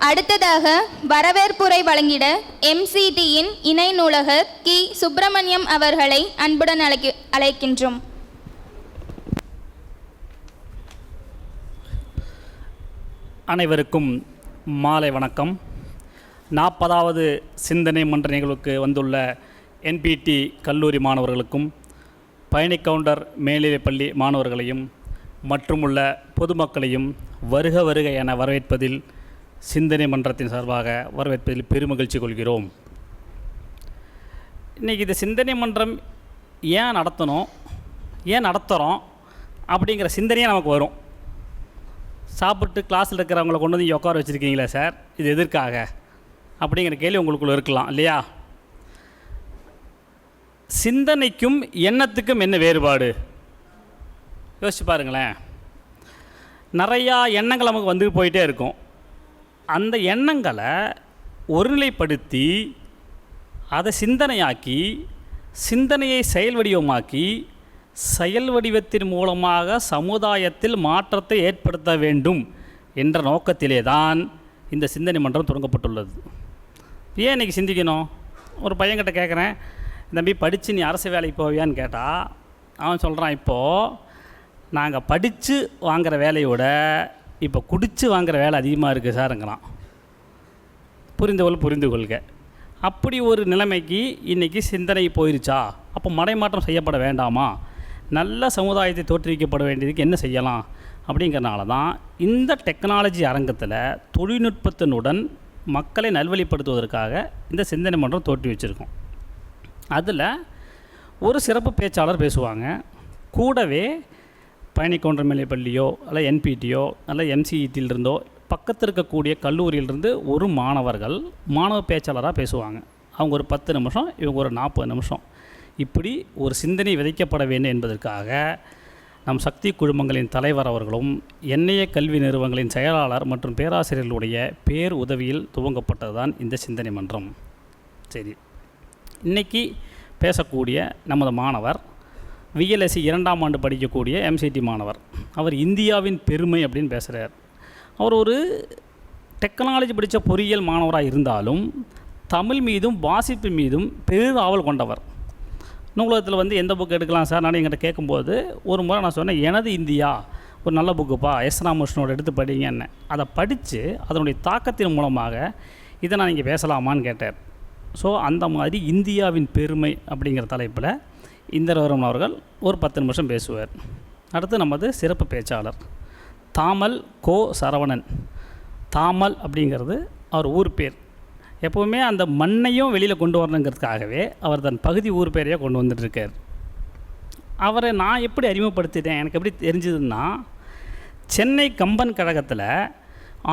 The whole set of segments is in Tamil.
அடுத்ததாக வரவேற்புரை வழங்கிட MCTயின் இணை நூலகர் கி. சுப்பிரமணியம் அவர்களை அன்புடன் அழைக்கின்றோம். அனைவருக்கும் மாலை வணக்கம். 40வது சிந்தனை மன்ற நிகழ்வுக்கு வந்துள்ள NPT கல்லூரி மாணவர்களுக்கும் பயணி கவுண்டர் மேல்நிலைப்பள்ளி மாணவர்களையும் மற்றுமுள்ள பொதுமக்களையும் வருக வருக என வரவேற்பதில் சிந்தனை மன்றத்தின் சார்பாக வரவேற்பதில் பெருமகிழ்ச்சி கொள்கிறோம். இன்றைக்கி இந்த சிந்தனை மன்றம் ஏன் நடத்துகிறோம் அப்படிங்கிற சிந்தனையே நமக்கு வரும். சாப்பிட்டு கிளாஸில் இருக்கிறவங்கள கொண்டு வந்து இங்கே உட்கார வச்சுருக்கீங்களா சார், இது எதற்காக அப்படிங்கிற கேள்வி உங்களுக்குள்ள இருக்கலாம் இல்லையா? சிந்தனைக்கும் எண்ணத்துக்கும் என்ன வேறுபாடு யோசிச்சு பாருங்களேன். நிறையா எண்ணங்கள் நமக்கு வந்து போயிட்டே இருக்கும். அந்த எண்ணங்களை ஒருநிலைப்படுத்தி அதை சிந்தனையாக்கி, சிந்தனையை செயல் வடிவமாக்கி, செயல் வடிவத்தின் மூலமாக சமுதாயத்தில் மாற்றத்தை ஏற்படுத்த வேண்டும் என்ற நோக்கத்திலே தான் இந்த சிந்தனை மன்றம் தொடங்கப்பட்டுள்ளது. ஏன் இன்றைக்கி சிந்திக்கணும்? ஒரு பையன்கிட்ட கேட்குறேன், தம்பி படித்து நீ அரசு வேலைக்கு போவியான்னு கேட்டால் அவன் சொல்கிறான், இப்போது நாங்கள் படித்து வாங்குகிற வேலையோட இப்போ குடித்து வாங்குகிற வேலை அதிகமாக இருக்குது சாருங்கிறான். புரிந்து கொள்க. அப்படி ஒரு நிலைமைக்கு இன்றைக்கி சிந்தனை போயிருச்சா? அப்போ மடைமாற்றம் செய்யப்பட வேண்டாமா? நல்ல சமுதாயத்தை தோற்றுவிக்கப்பட வேண்டியதுக்கு என்ன செய்யலாம் அப்படிங்கிறனால தான் இந்த டெக்னாலஜி அரங்கத்தில் தொழில்நுட்பத்தினுடன் மக்களை நல்வழிப்படுத்துவதற்காக இந்த சிந்தனை மன்றம் தோற்றி வச்சுருக்கோம். அதில் ஒரு சிறப்பு பேச்சாளர் பேசுவாங்க. கூடவே பயணி கவுண்டர் மேல்நிலைப்பள்ளியோ அல்ல NPTயோ அல்ல MCETயிலிருந்தோ பக்கத்தில் இருக்கக்கூடிய கல்லூரியிலிருந்து ஒரு மாணவ பேச்சாளராக பேசுவாங்க. அவங்க ஒரு 10 நிமிஷம், இவங்க ஒரு 40 நிமிஷம். இப்படி ஒரு சிந்தனை விதைக்கப்பட வேண்டும் என்பதற்காக நம் சக்தி குழுமங்களின் தலைவர் அவர்களும் எண்ணெய கல்வி நிறுவனங்களின் செயலாளர் மற்றும் பேராசிரியர்களுடைய பேர் உதவியில் துவங்கப்பட்டது தான் இந்த சிந்தனை மன்றம். சரி, இன்றைக்கி பேசக்கூடிய நமது மாணவர் VLSC 2ஆம் ஆண்டு படிக்கக்கூடிய MCT மாணவர். அவர் இந்தியாவின் பெருமை அப்படின்னு பேசுகிறார். அவர் ஒரு டெக்னாலஜி படித்த பொறியியல் மாணவராக இருந்தாலும் தமிழ் மீதும் வாசிப்பு மீதும் பெரிதாவல் கொண்டவர். நூலகத்தில் எந்த புக் எடுக்கலாம் சார் நான் என்கிட்ட கேட்கும்போது ஒரு முறை நான் சொன்னேன், எனது இந்தியா ஒரு நல்ல புக்குப்பா, S. ராமகிருஷ்ணனோட எடுத்து படிங்கன்னு. அதை படித்து அதனுடைய தாக்கத்தின் மூலமாக இதை நான் இங்கே பேசலாமான்னு கேட்டார். ஸோ அந்த மாதிரி இந்தியாவின் பெருமை அப்படிங்கிற தலைப்பில் இந்திரவரம் அவர்கள் ஒரு 10 நிமிஷம் பேசுவார். அடுத்து நமது சிறப்பு பேச்சாளர் தாமல் கோ. சரவணன். தாமல் அப்படிங்கிறது அவர் ஊர் பேர். எப்போவுமே அந்த மண்ணையும் வெளியில் கொண்டு வரணுங்கிறதுக்காகவே அவர் தன் பகுதி ஊர் பேரையே கொண்டு வந்துட்டுருக்கார். அவரை நான் எப்படி அறிமுகப்படுத்திட்டேன், எனக்கு எப்படி தெரிஞ்சதுன்னா, சென்னை கம்பன் கழகத்தில்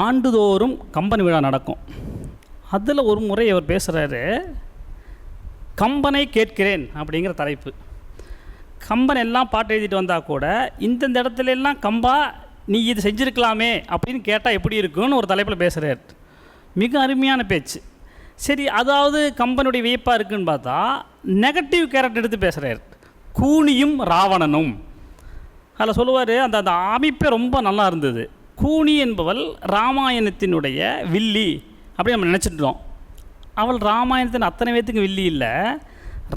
ஆண்டுதோறும் கம்பன் விழா நடக்கும். அதில் ஒரு முறை அவர் பேசுகிறாரு, கம்பனை கேட்கிறேன் அப்படிங்கிற தலைப்பு. கம்பன் எல்லாம் பாட்டு எழுதிட்டு வந்தால் கூட இந்தந்த இடத்துல எல்லாம் கம்பா நீ இது செஞ்சுருக்கலாமே அப்படின்னு கேட்டால் எப்படி இருக்குன்னு ஒரு தலைப்பில் பேசுகிறார். மிக அருமையான பேச்சு. சரி, அதாவது கம்பனுடைய வியப்பாக இருக்குதுன்னு பார்த்தா நெகட்டிவ் கேரக்டர் எடுத்து பேசுகிறார். கூனியும் ராவணனும். அதில் சொல்லுவார், அந்த அமைப்பே ரொம்ப நல்லா இருந்தது. கூனி என்பவள் ராமாயணத்தினுடைய வில்லி அப்படி நம்ம நினச்சிட்டோம். அவள் ராமாயணத்தின் அத்தனை பேத்துக்கு வில்லி இல்லை,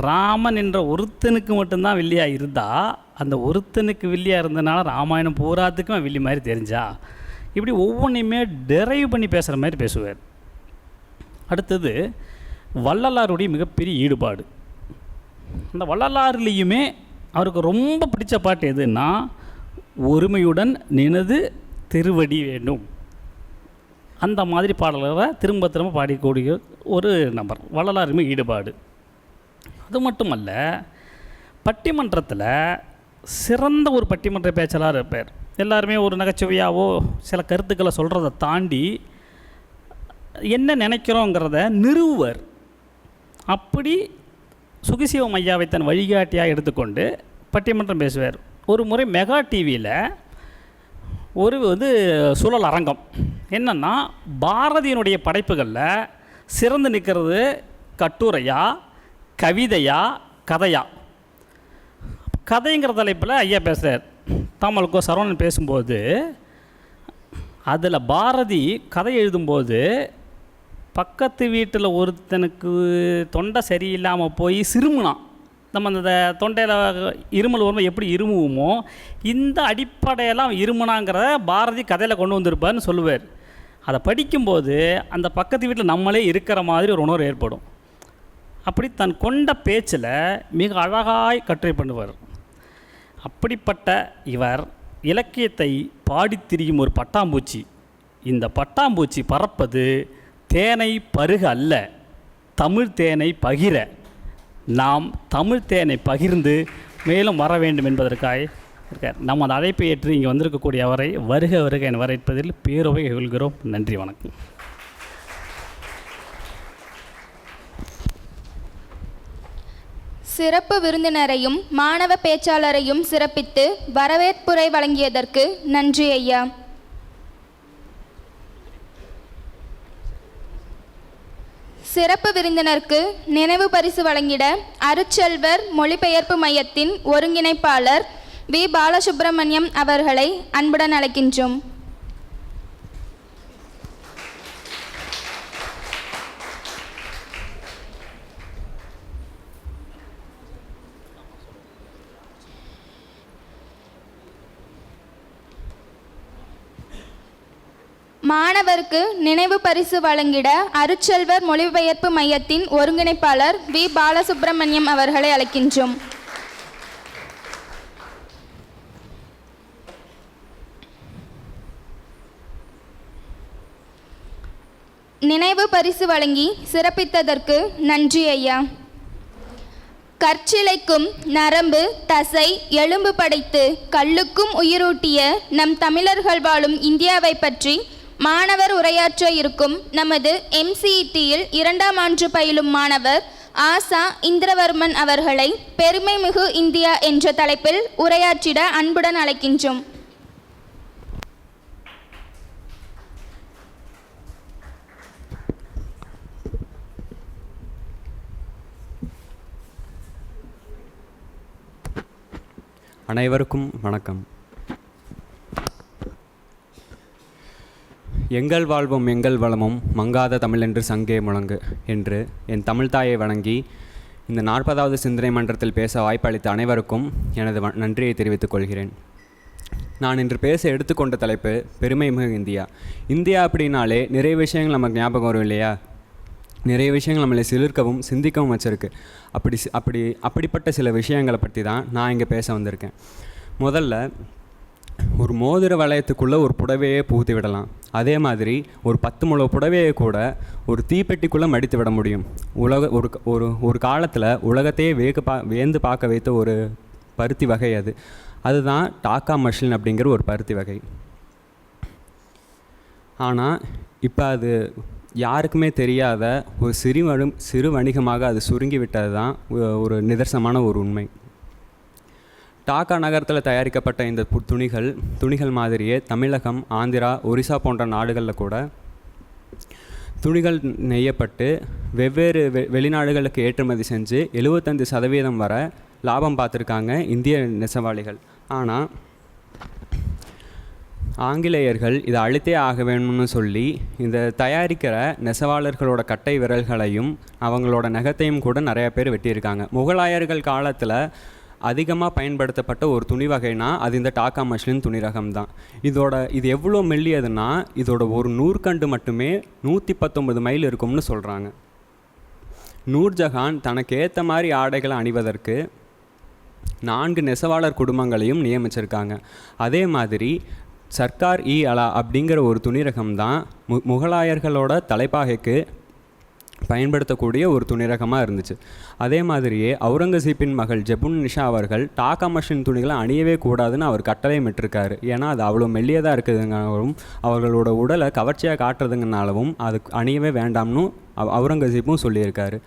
ராமன் என்ற ஒருத்தனுக்கு மட்டும்தான் வில்லியாக இருந்தால் அந்த ஒருத்தனுக்கு வில்லியாக இருந்ததுனால ராமாயணம் பூராத்துக்கும் வில்லி மாதிரி தெரிஞ்சா. இப்படி ஒவ்வொன்றையுமே டெரைவ் பண்ணி பேசுகிற மாதிரி பேசுவார். அடுத்தது வள்ளலாருடைய மிகப்பெரிய ஈடுபாடு. அந்த வள்ளலாறுலேயுமே அவருக்கு ரொம்ப பிடிச்ச பாட்டு எதுன்னா, ஒருமையுடன் நினது திருவடி வேண்டும். அந்த மாதிரி பாடல்களை திரும்ப திரும்ப பாடிக்கூடிய ஒரு நபர். வள்ளலாருமே ஈடுபாடு. அது மட்டுமல்ல, பட்டிமன்றத்தில் சிறந்த ஒரு பட்டிமன்ற பேச்சாளர் இருப்பார். எல்லாருமே ஒரு நகைச்சுவையாவோ சில கருத்துக்களை சொல்கிறத தாண்டி என்ன நினைக்கிறோங்கிறத நிறுவுவர். அப்படி சுகிசிவம் ஐயாவை தன் வழிகாட்டியாக எடுத்துக்கொண்டு பட்டிமன்றம் பேசுவார். ஒரு முறை மெகா டிவியில் ஒரு சூழல் அரங்கம் என்னென்னா, பாரதியினுடைய படைப்புகளில் சிறந்து நிற்கிறது கட்டுரையா, கவிதையா, கதையா? கதைங்கிற தலைப்பில் ஐயா பேசுகிறார். முத்தாமலுக்கோ சரவணன் பேசும்போது அதில் பாரதி கதை எழுதும்போது பக்கத்து வீட்டில் ஒருத்தனுக்கு தொண்டை சரியில்லாமல் போய் சிறுமுனான். நம்ம அந்த தொண்டையில் இருமல் வரும்போது எப்படி இருமுவோமோ இந்த அடிப்படையெல்லாம் இருமுனாங்கிறத பாரதி கதையில் கொண்டு வந்திருப்பார்னு சொல்லுவார். அதை படிக்கும்போது அந்த பக்கத்து வீட்டில் நம்மளே இருக்கிற மாதிரி ஒரு உணர்வு ஏற்படும். அப்படி தன் கொண்ட பேச்சில் மிக அழகாய் கட்டுரை பண்ணுவார். அப்படிப்பட்ட இவர் இலக்கியத்தை பாடித் திரியும் ஒரு பட்டாம்பூச்சி. இந்த பட்டாம்பூச்சி பறப்பது தேனை பருக அல்ல, தமிழ் தேனை பகிர. நாம் தமிழ் தேனை பகிர்ந்து மேலும் வர வேண்டும் என்பதற்காக இருக்கார். நம்ம அந்த அழைப்பை ஏற்று இங்கே வந்திருக்கக்கூடிய அவரை வருக வருக என வரவேற்பதில் பேருவை கொள்கிறோம். நன்றி, வணக்கம். சிறப்பு விருந்தினரையும் மாணவ பேச்சாளரையும் சிறப்பித்து வரவேற்புரை வழங்கியதற்கு நன்றி ஐயா. சிறப்பு விருந்தினருக்கு நினைவு பரிசு வழங்கிட அருட்செல்வர் மொழிபெயர்ப்பு மையத்தின் ஒருங்கிணைப்பாளர் வி. பாலசுப்ரமணியம் அவர்களை அன்புடன் அழைக்கின்றோம். மாணவருக்கு நினைவு பரிசு வழங்கிட அருட்செல்வர் மொழிபெயர்ப்பு மையத்தின் ஒருங்கிணைப்பாளர் வி. பாலசுப்ரமணியம் அவர்களை அழைக்கின்றோம். நினைவு பரிசு வழங்கி சிறப்பித்ததற்கு நன்றி ஐயா. கற்சிலைக்கும் நரம்பு தசை எலும்பு படைத்து கல்லுக்கும் உயிரூட்டிய நம் தமிழர்கள் வாழும் இந்தியாவை பற்றி மாணவர் உரையாற்ற இருக்கும் நமது MCETயில் 2ஆம் ஆண்டு பயிலும் மாணவர் ஆசா இந்திரவர்மன் அவர்களை பெருமைமிகு இந்தியா என்ற தலைப்பில் உரையாற்றிட அன்புடன் அழைக்கின்றோம். அனைவருக்கும் வணக்கம். எங்கள் வாழ்வும் எங்கள் வளமும் மங்காத தமிழென்று சங்கே முழங்கு என்று என் தமிழ்தாயை வணங்கி இந்த 40வது சிந்தனை மன்றத்தில் பேச வாய்ப்பளித்த அனைவருக்கும் எனது நன்றியை தெரிவித்துக் கொள்கிறேன். நான் இன்று பேச எடுத்துக்கொண்ட தலைப்பு பெருமைமிகு இந்தியா. இந்தியா அப்படின்னாலே நிறைய விஷயங்கள் நமக்கு ஞாபகம் வரும் இல்லையா? நிறைய விஷயங்கள் நம்மளை சிலிர்க்கவும் சிந்திக்கவும் வச்சுருக்கு. அப்படிப்பட்ட சில விஷயங்களை பற்றி தான் நான் இங்கே பேச வந்திருக்கேன். முதல்ல, ஒரு மோதிர வளையத்துக்குள்ளே ஒரு புடவையே புகுத்தி விடலாம். அதே மாதிரி ஒரு 10 முழ புடவையை கூட ஒரு தீப்பெட்டிக்குள்ளே மடித்து விட முடியும். ஒரு காலத்தில் உலகத்தையே வியந்து பார்க்க வைத்த ஒரு பருத்தி வகை அதுதான் டாக்கா மஷ்லின் அப்படிங்கிற ஒரு பருத்தி வகை. ஆனால் இப்போ அது யாருக்குமே தெரியாத ஒரு சிறு வணிகமாக அது சுருங்கி விட்டது தான் ஒரு நிதர்சனமான ஒரு உண்மை. டாக்கா நகரத்தில் தயாரிக்கப்பட்ட இந்த துணிகள் மாதிரியே தமிழகம், ஆந்திரா, ஒரிசா போன்ற நாடுகளில் கூட துணிகள் நெய்யப்பட்டு வெவ்வேறு வெளிநாடுகளுக்கு ஏற்றுமதி செஞ்சு 75% வரை லாபம் பார்த்துருக்காங்க இந்திய நெசவாளிகள். ஆனால் ஆங்கிலேயர்கள் இதை அழித்தே ஆக வேணும்னு சொல்லி இந்த தயாரிக்கிற நெசவாளர்களோட கட்டை விரல்களையும் அவங்களோட நகத்தையும் கூட நிறையா பேர் வெட்டியிருக்காங்க. முகலாயர்கள் காலத்தில் அதிகமாக பயன்படுத்தப்பட்ட ஒரு துணி வகைனா அது இந்த டாக்கா மஷ்லின் துணி ரகம் தான். இது எவ்வளோ மெல்லியதுன்னா இதோட ஒரு நூற்கண்டு மட்டுமே 119 மைல் இருக்கும்னு சொல்கிறாங்க. நூர்ஜஹான் தனக்கு ஏற்ற மாதிரி ஆடைகளை அணிவதற்கு 4 நெசவாளர் குடும்பங்களையும் நியமிச்சிருக்காங்க. அதே மாதிரி சர்க்கார் இ அலா அப்படிங்கிற ஒரு துணிரகம் தான் முகலாயர்களோட தலைப்பாகைக்கு பயன்படுத்தக்கூடிய ஒரு துணிரகமாக இருந்துச்சு. அதே மாதிரியே அவுரங்கசீப்பின் மகள் ஜெபுன் நிஷா அவர்கள் டாக்கா மஷ்லின் துணிகளை அணியவே கூடாதுன்னு அவர் கட்டளையும் விட்டுருக்காரு. ஏன்னா அது அவ்வளோ மெல்லியதாக இருக்குதுங்கிறவும் அவர்களோட உடலை கவர்ச்சியாக காட்டுறதுங்கனாலவும் அது அணியவே வேண்டாம்னு அவுரங்கசீப்பும் சொல்லியிருக்காரு.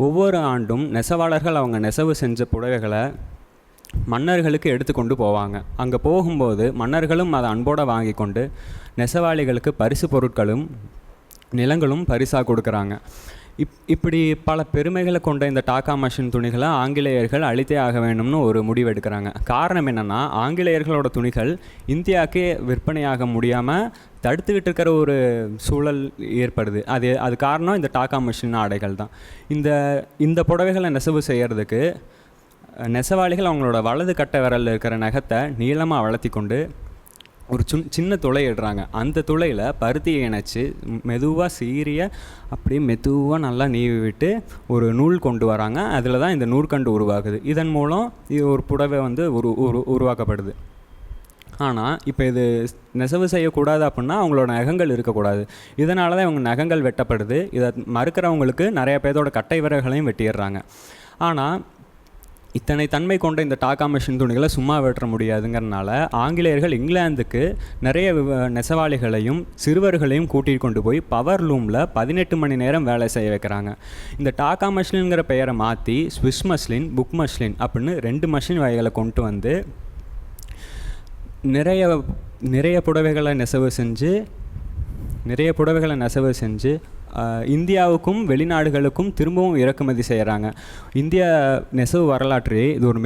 ஒவ்வொரு ஆண்டும் நெசவாளர்கள் அவங்க நெசவு செஞ்ச புடவைகளை மன்னர்களுக்கு எடுத்துக்கொண்டு போவாங்க. அங்கே போகும்போது மன்னர்களும் அதை அன்போடு வாங்கி கொண்டு நெசவாளிகளுக்கு பரிசு பொருட்களும் நிலங்களும் பரிசாக கொடுக்குறாங்க. இப்படி பல பெருமைகளை கொண்ட இந்த டாக்கா மஷின் துணிகளை ஆங்கிலேயர்கள் அழித்தே ஆக வேண்டும்னு ஒரு முடிவு எடுக்கிறாங்க. காரணம் என்னென்னா, ஆங்கிலேயர்களோட துணிகள் இந்தியாவுக்கே விற்பனையாக முடியாமல் தடுத்துக்கிட்டு இருக்கிற ஒரு சூழல் ஏற்படுது. அது காரணம் இந்த டாக்கா மஷின் ஆடைகள் தான். இந்த புடவைகளை நெசவு செய்கிறதுக்கு நெசவாளிகள் அவங்களோட வலது கட்டை விரலில் இருக்கிற நகத்தை நீளமாக வளர்த்தி கொண்டு ஒரு சின்ன துளை இடுறாங்க. அந்த துளையில் பருத்தியை இணைச்சி மெதுவாக சீரிய அப்படியே மெதுவாக நல்லா நீவி விட்டு ஒரு நூல் கொண்டு வராங்க. அதில் தான் இந்த நூற்கண்டு உருவாகுது. இதன் மூலம் இது ஒரு புடவை வந்து உருவாக்கப்படுது. ஆனால் இப்போ இது நெசவு செய்யக்கூடாது அப்படின்னா அவங்களோட நகங்கள் இருக்கக்கூடாது. இதனால தான் இவங்க நகங்கள் வெட்டப்படுது. இதை மறுக்கிறவங்களுக்கு நிறைய பேரோட கட்டை விரல்களையும் வெட்டிடுறாங்க. ஆனால் இத்தனை தன்மை கொண்ட இந்த டாக்கா மிஷின் துணிகளை சும்மா வெட்ட முடியாதுங்கிறதுனால ஆங்கிலேயர்கள் இங்கிலாந்துக்கு நிறைய நெசவாளிகளையும் சிறுவர்களையும் கூட்டிகிட்டு கொண்டு போய் பவர் லூமில் 18 மணி நேரம் வேலை செய்ய வைக்கிறாங்க. இந்த டாக்கா மஷ்லின்ங்கிற பெயரை மாற்றி ஸ்விஸ் மஷ்லின், புக் மஷ்லின் அப்படின்னு 2 மஷின் வகைகளை கொண்டு வந்து நிறைய புடவைகளை நெசவு செஞ்சு இந்தியாவுக்கும் வெளிநாடுகளுக்கும் திரும்பவும் இறக்குமதி செய்கிறாங்க. இந்திய நெசவு வரலாற்றிலே இது ஒரு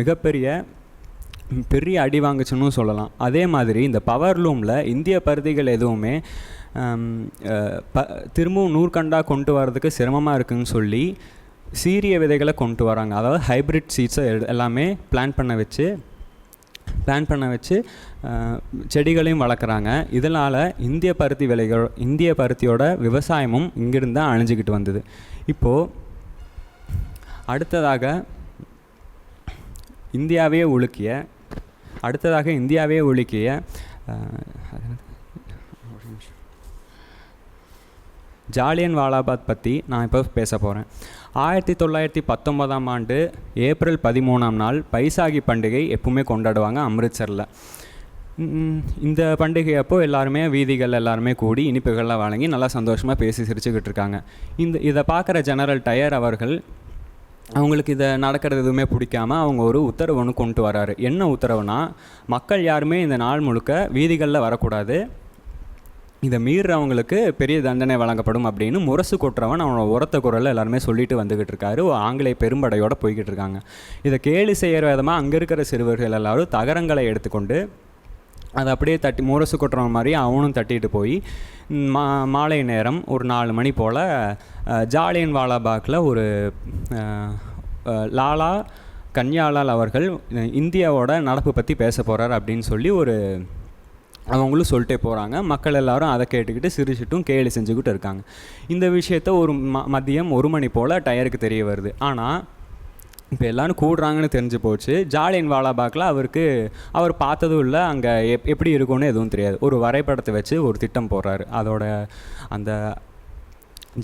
பெரிய அடி வாங்குச்சுன்னு சொல்லலாம். அதே மாதிரி இந்த பவர் லூமில் இந்திய பருத்திகள் எதுவுமே திரும்பவும் நூற்கண்டாக கொண்டு வரதுக்கு சிரமமாக இருக்குதுன்னு சொல்லி சீரிய விதைகளை கொண்டு வராங்க. அதாவது ஹைப்ரிட் சீட்ஸை எல்லாமே பிளான் பண்ண வச்சு செடிகளையும் வளர்க்குறாங்க. இதனால் இந்திய பருத்தியோட விவசாயமும் இங்கிருந்து தான் அழிஞ்சிக்கிட்டு வந்தது. இப்போது அடுத்ததாக இந்தியாவே உலுக்கிய ஜாலியன் வாலாபாக் பற்றி நான் இப்போ பேச போகிறேன். 1919ஆம் ஆண்டு ஏப்ரல் 13ஆம் நாள் பைசாகி பண்டிகை எப்பவுமே கொண்டாடுவாங்க அம்ரித்சரில். இந்த பண்டிகை அப்போது எல்லாருமே வீதிகள் எல்லாருமே கூடி இனிப்புகள்லாம் வழங்கி நல்லா சந்தோஷமாக பேசி சிரிச்சுக்கிட்டு இருக்காங்க. இதை பார்க்குற ஜெனரல் டயர் அவங்களுக்கு இதை நடக்கிறது எதுவுமே பிடிக்காமல் அவங்க ஒரு உத்தரவு ஒன்று கொண்டு வராரு. என்ன உத்தரவுனா, மக்கள் யாருமே இந்த நாள் முழுக்க வீதிகளில் வரக்கூடாது, இதை மீறவங்களுக்கு பெரிய தண்டனை வழங்கப்படும் அப்படின்னு முரசு கொட்டுறவன் அவனோட உரத்த குரலில் எல்லாருமே சொல்லிட்டு வந்துக்கிட்டு இருக்காரு. ஆங்கிலேய பெரும்படையோடு போய்கிட்டு இருக்காங்க. இதை கேலி செய்கிற விதமாக அங்கே இருக்கிற சிறுவர்கள் எல்லோரும் தகரங்களை எடுத்துக்கொண்டு அதை அப்படியே முரசு கொட்டுறவன் மாதிரி அவனும் தட்டிட்டு போய் மாலை நேரம் ஒரு 4 மணி போல் ஜாலியன் வாலாபாக்கில் ஒரு லாலா கன்யாலால் அவர்கள் இந்தியாவோட நடப்பு பற்றி பேச போகிறார் அப்படின்னு சொல்லி அவங்களும் சொல்லிட்டே போகிறாங்க. மக்கள் எல்லோரும் அதை கேட்டுக்கிட்டு சிரிச்சிட்டும் கேலி செஞ்சுக்கிட்டு இருக்காங்க. இந்த விஷயத்த ஒரு மதியம் 1 மணி போல் டயருக்கு தெரிய வருது. ஆனால் இப்போ எல்லோரும் கூடுறாங்கன்னு தெரிஞ்சு போச்சு. ஜாலியன் வாலாபாக்கில் அவர் பார்த்ததும் இல்லை, அங்கே எப்படி இருக்கும்னு எதுவும் தெரியாது. ஒரு வரைபடத்தை வச்சு ஒரு திட்டம் போடுறாரு. அந்த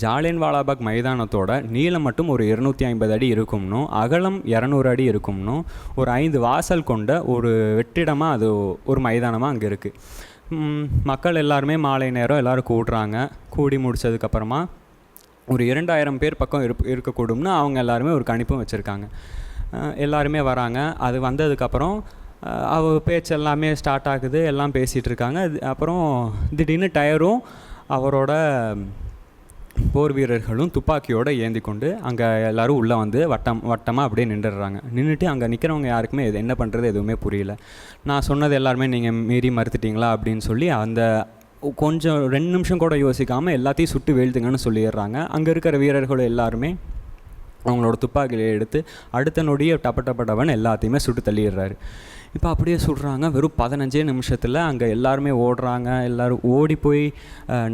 ஜாலியன் வாலாபாக் மைதானத்தோட நீளம் மட்டும் ஒரு 250 அடி இருக்கும்னும் அகலம் 200 அடி இருக்கும்னும் ஒரு 5 வாசல் கொண்ட ஒரு வெற்றிடமாக அது ஒரு மைதானமாக அங்கே இருக்குது. மக்கள் எல்லாருமே மாலை நேரம் எல்லோரும் கூடுறாங்க. கூடி முடித்ததுக்கப்புறமா ஒரு 2000 பேர் பக்கம் இருக்கக்கூடும்னு அவங்க எல்லாருமே ஒரு கணிப்பும் வச்சுருக்காங்க. எல்லாருமே வராங்க. அது வந்ததுக்கப்புறம் பேச்சு எல்லாமே ஸ்டார்ட் ஆகுது. எல்லாம் பேசிகிட்டு இருக்காங்க. அப்புறம் திடீர்னு டயரும் அவரோட போர் வீரர்களும் துப்பாக்கியோடு ஏந்தி கொண்டு அங்கே எல்லோரும் உள்ளே வந்து வட்டமாக அப்படியே நின்றுட்டு அங்கே நிற்கிறவங்க யாருக்குமே என்ன பண்ணுறது எதுவுமே புரியல. நான் சொன்னது எல்லாருமே நீங்கள் மீறி மறுத்துட்டிங்களா அப்படின்னு சொல்லி அந்த கொஞ்சம் 2 நிமிஷம் கூட யோசிக்காமல் எல்லாத்தையும் சுட்டு வீழ்த்துங்கன்னு சொல்லிடுறாங்க. அங்கே இருக்கிற வீரர்கள் எல்லாருமே அவங்களோட துப்பாக்கியை எடுத்து அடுத்த நொடியே டப்பட்டப்பட்டவன் எல்லாத்தையுமே சுட்டு தள்ளிடுறாரு. இப்போ அப்படியே சுடுறாங்க. வெறும் 15 நிமிஷத்தில் அங்கே எல்லாருமே ஓடுறாங்க. எல்லோரும் ஓடி போய்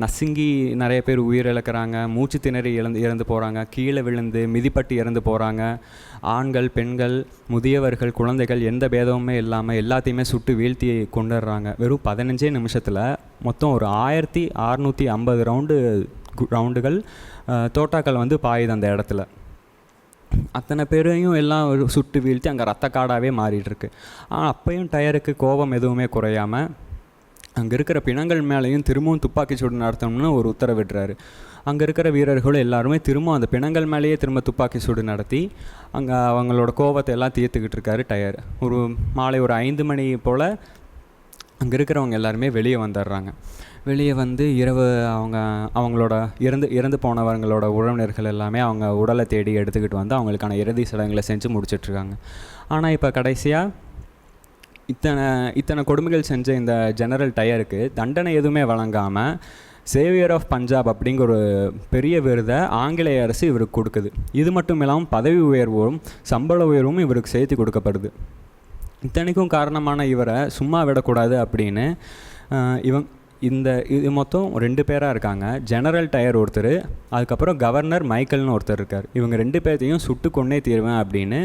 நசுங்கி நிறைய பேர் உயிரிழக்கிறாங்க. மூச்சு திணறி இறந்து போகிறாங்க. கீழே விழுந்து மிதிப்பட்டு இறந்து போகிறாங்க. ஆண்கள், பெண்கள், முதியவர்கள், குழந்தைகள் எந்த பேதமுமே இல்லாமல் எல்லாத்தையுமே சுட்டு வீழ்த்தி கொண்டுடுறாங்க. வெறும் 15 நிமிஷத்தில் மொத்தம் ஒரு 1650 ரவுண்டுகள் தோட்டாக்கள் வந்து பாயுது அந்த இடத்துல. அத்தனை பேரையும் எல்லாம் சுட்டு வீழ்த்தி அங்கே ரத்த காடாகவே மாறிட்டுருக்கு. ஆனால் அப்பையும் டயருக்கு கோபம் எதுவுமே குறையாமல் அங்கே இருக்கிற பிணங்கள் மேலேயும் திரும்பவும் துப்பாக்கி சூடு நடத்தணும்னு ஒரு உத்தரவிடுறாரு. அங்கே இருக்கிற வீரர்களும் எல்லாருமே திரும்ப அந்த பிணங்கள் மேலேயே திரும்ப துப்பாக்கி சூடு நடத்தி அங்கே அவங்களோட கோபத்தை எல்லாம் தீர்த்துக்கிட்டு இருக்காரு டயர். மாலை ஒரு 5 மணி போல் அங்கே இருக்கிறவங்க எல்லாருமே வெளியே வந்துடுறாங்க. வெளியே வந்து இரவு அவங்களோட இறந்து போனவங்களோட உறவினர்கள் எல்லாமே அவங்க உடலை தேடி எடுத்துக்கிட்டு வந்து அவங்களுக்கான இறுதி சடங்குகளை செஞ்சு முடிச்சிட்ருக்காங்க. ஆனால் இப்போ கடைசியாக இத்தனை கொடுமைகள் செஞ்ச இந்த ஜெனரல் டயருக்கு தண்டனை எதுவுமே வழங்காமல் சேவியர் ஆஃப் பஞ்சாப் அப்படிங்கிற ஒரு பெரிய விருதை ஆங்கிலேய அரசு இவருக்கு கொடுக்குது. இது மட்டும் இல்லாமல் பதவி உயர்வும் சம்பள உயர்வும் இவருக்கு சேர்த்து கொடுக்கப்படுது. இத்தனைக்கும் காரணமான இவரை சும்மா விடக்கூடாது அப்படின்னு இது மொத்தம் 2 பேராக இருக்காங்க. ஜெனரல் டயர் ஒருத்தர், அதுக்கப்புறம் கவர்னர் மைக்கேல்னு ஒருத்தர் இருக்கார். இவங்க 2 பேர்த்தையும் சுட்டு கொன்னே தீர்வேன் அப்படின்னு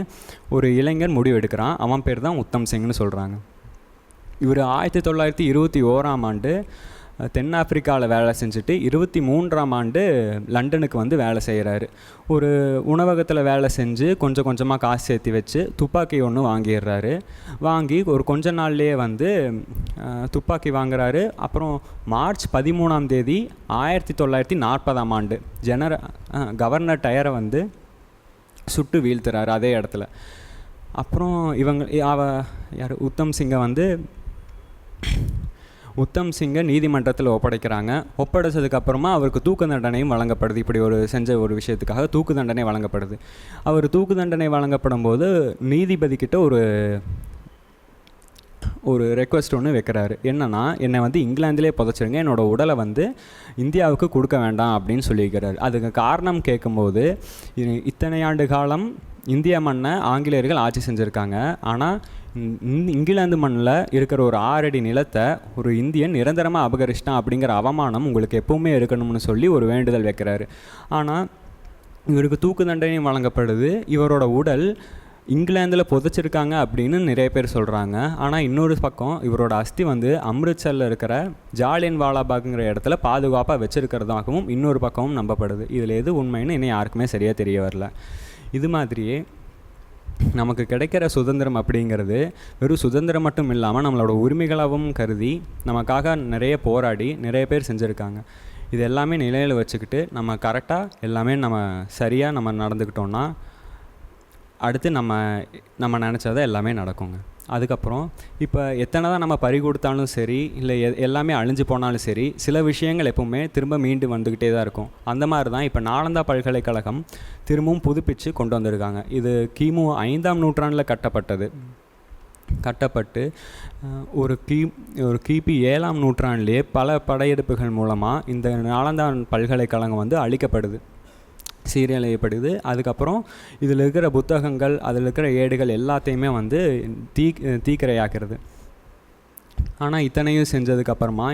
ஒரு இளைஞர் முடிவு எடுக்கிறான். அவன் பேர் தான் உத்தம் சிங்னு சொல்கிறாங்க. இவர் 1921ஆம் ஆண்டு தென்னாப்பிரிக்காவில் வேலை செஞ்சுட்டு 23ஆம் ஆண்டு லண்டனுக்கு வந்து வேலை செய்கிறாரு. ஒரு உணவகத்தில் வேலை செஞ்சு கொஞ்சம் கொஞ்சமாக காசு சேர்த்து வச்சு துப்பாக்கி ஒன்று வாங்கிடுறாரு. வாங்கி ஒரு கொஞ்ச நாள்லேயே வந்து துப்பாக்கி வாங்குறாரு. அப்புறம் மார்ச் 13ஆம் தேதி 1940ஆம் ஆண்டு கவர்னர் டயரை வந்து சுட்டு வீழ்த்துறாரு அதே இடத்துல. அப்புறம் உத்தம் சிங்கை நீதிமன்றத்தில் ஒப்படைக்கிறாங்க. ஒப்படைச்சதுக்கப்புறமா அவருக்கு தூக்கு தண்டனையும் வழங்கப்படுது. இப்படி செஞ்ச ஒரு விஷயத்துக்காக தூக்கு தண்டனை வழங்கப்படுது. அவர் தூக்கு தண்டனை வழங்கப்படும் போது நீதிபதிக்கிட்ட ஒரு ரெக்வஸ்ட் ஒன்று வைக்கிறாரு. என்னென்னா, என்னை வந்து இங்கிலாந்திலே புதைச்சிருங்க, என்னோடய உடலை வந்து இந்தியாவுக்கு கொடுக்க வேண்டாம் அப்படின்னு சொல்லியிருக்கிறார். அதுக்கு காரணம் கேட்கும்போது, இத்தனை ஆண்டு காலம் இந்திய மண்ணை ஆங்கிலேயர்கள் ஆட்சி செஞ்சுருக்காங்க. ஆனால் இங்கிலாந்து மண்ணில் இருக்கிற ஒரு 6 அடி நிலத்தை ஒரு இந்தியன் நிரந்தரமாக அபகரிச்சிட்டான் அப்படிங்கிற அவமானம் உங்களுக்கு எப்பவுமே இருக்கணும்னு சொல்லி ஒரு வேண்டுதல் வைக்கிறாரு. ஆனால் இவருக்கு தூக்கு தண்டனை வழங்கப்படுது. இவரோட உடல் இங்கிலாந்தில் புதைச்சிருக்காங்க அப்படின்னு நிறைய பேர் சொல்கிறாங்க. ஆனால் இன்னொரு பக்கம் இவரோட அஸ்தி வந்து அம்ரித்சரில் இருக்கிற ஜாலியன் வாலாபாக்குங்கிற இடத்துல பாதுகாப்பாக வச்சுருக்கிறதாகவும் இன்னொரு பக்கமும் நம்பப்படுது. இதில் எது உண்மைன்னு இன்னும் யாருக்குமே சரியாக தெரிய வரல. இது மாதிரியே நமக்கு கிடைக்கிற சுதந்திரம் அப்படிங்கிறது வெறும் சுதந்திரம் மட்டும் இல்லாமல் நம்மளோட உரிமைகளாகவும் கருதி நமக்காக நிறைய போராடி நிறைய பேர் செஞ்சுருக்காங்க. இது எல்லாமே நிலையில் வச்சுக்கிட்டு நம்ம கரெக்டாக எல்லாமே நம்ம சரியாக நம்ம நடந்துக்கிட்டோன்னா அடுத்து நம்ம நினச்சதை எல்லாமே நடக்குங்க. அதுக்கப்புறம் இப்போ எத்தனை தான் நம்ம பறி கொடுத்தாலும் சரி, இல்லை எல்லாமே அழிஞ்சு போனாலும் சரி, சில விஷயங்கள் எப்பவுமே திரும்ப மீண்டு வந்துக்கிட்டே தான் இருக்கும். அந்த மாதிரி தான் இப்போ நாலந்தா பல்கலைக்கழகம் திரும்பவும் புதுப்பித்து கொண்டு வந்திருக்காங்க. இது கிமு 5ஆம் நூற்றாண்டில் கட்டப்பட்டு ஒரு கிபி 7ஆம் நூற்றாண்டிலே பல படையெடுப்புகள் மூலமாக இந்த நாலந்தா பல்கலைக்கழகம் வந்து அழிக்கப்படுது, சீரழியப்படுது. அதுக்கப்புறம் இதில் இருக்கிற புத்தகங்கள், அதில் இருக்கிற ஏடுகள் எல்லாத்தையுமே வந்து தீக்கிரையாக்கிறது. ஆனால் இத்தனையும் செஞ்சதுக்கப்புறமா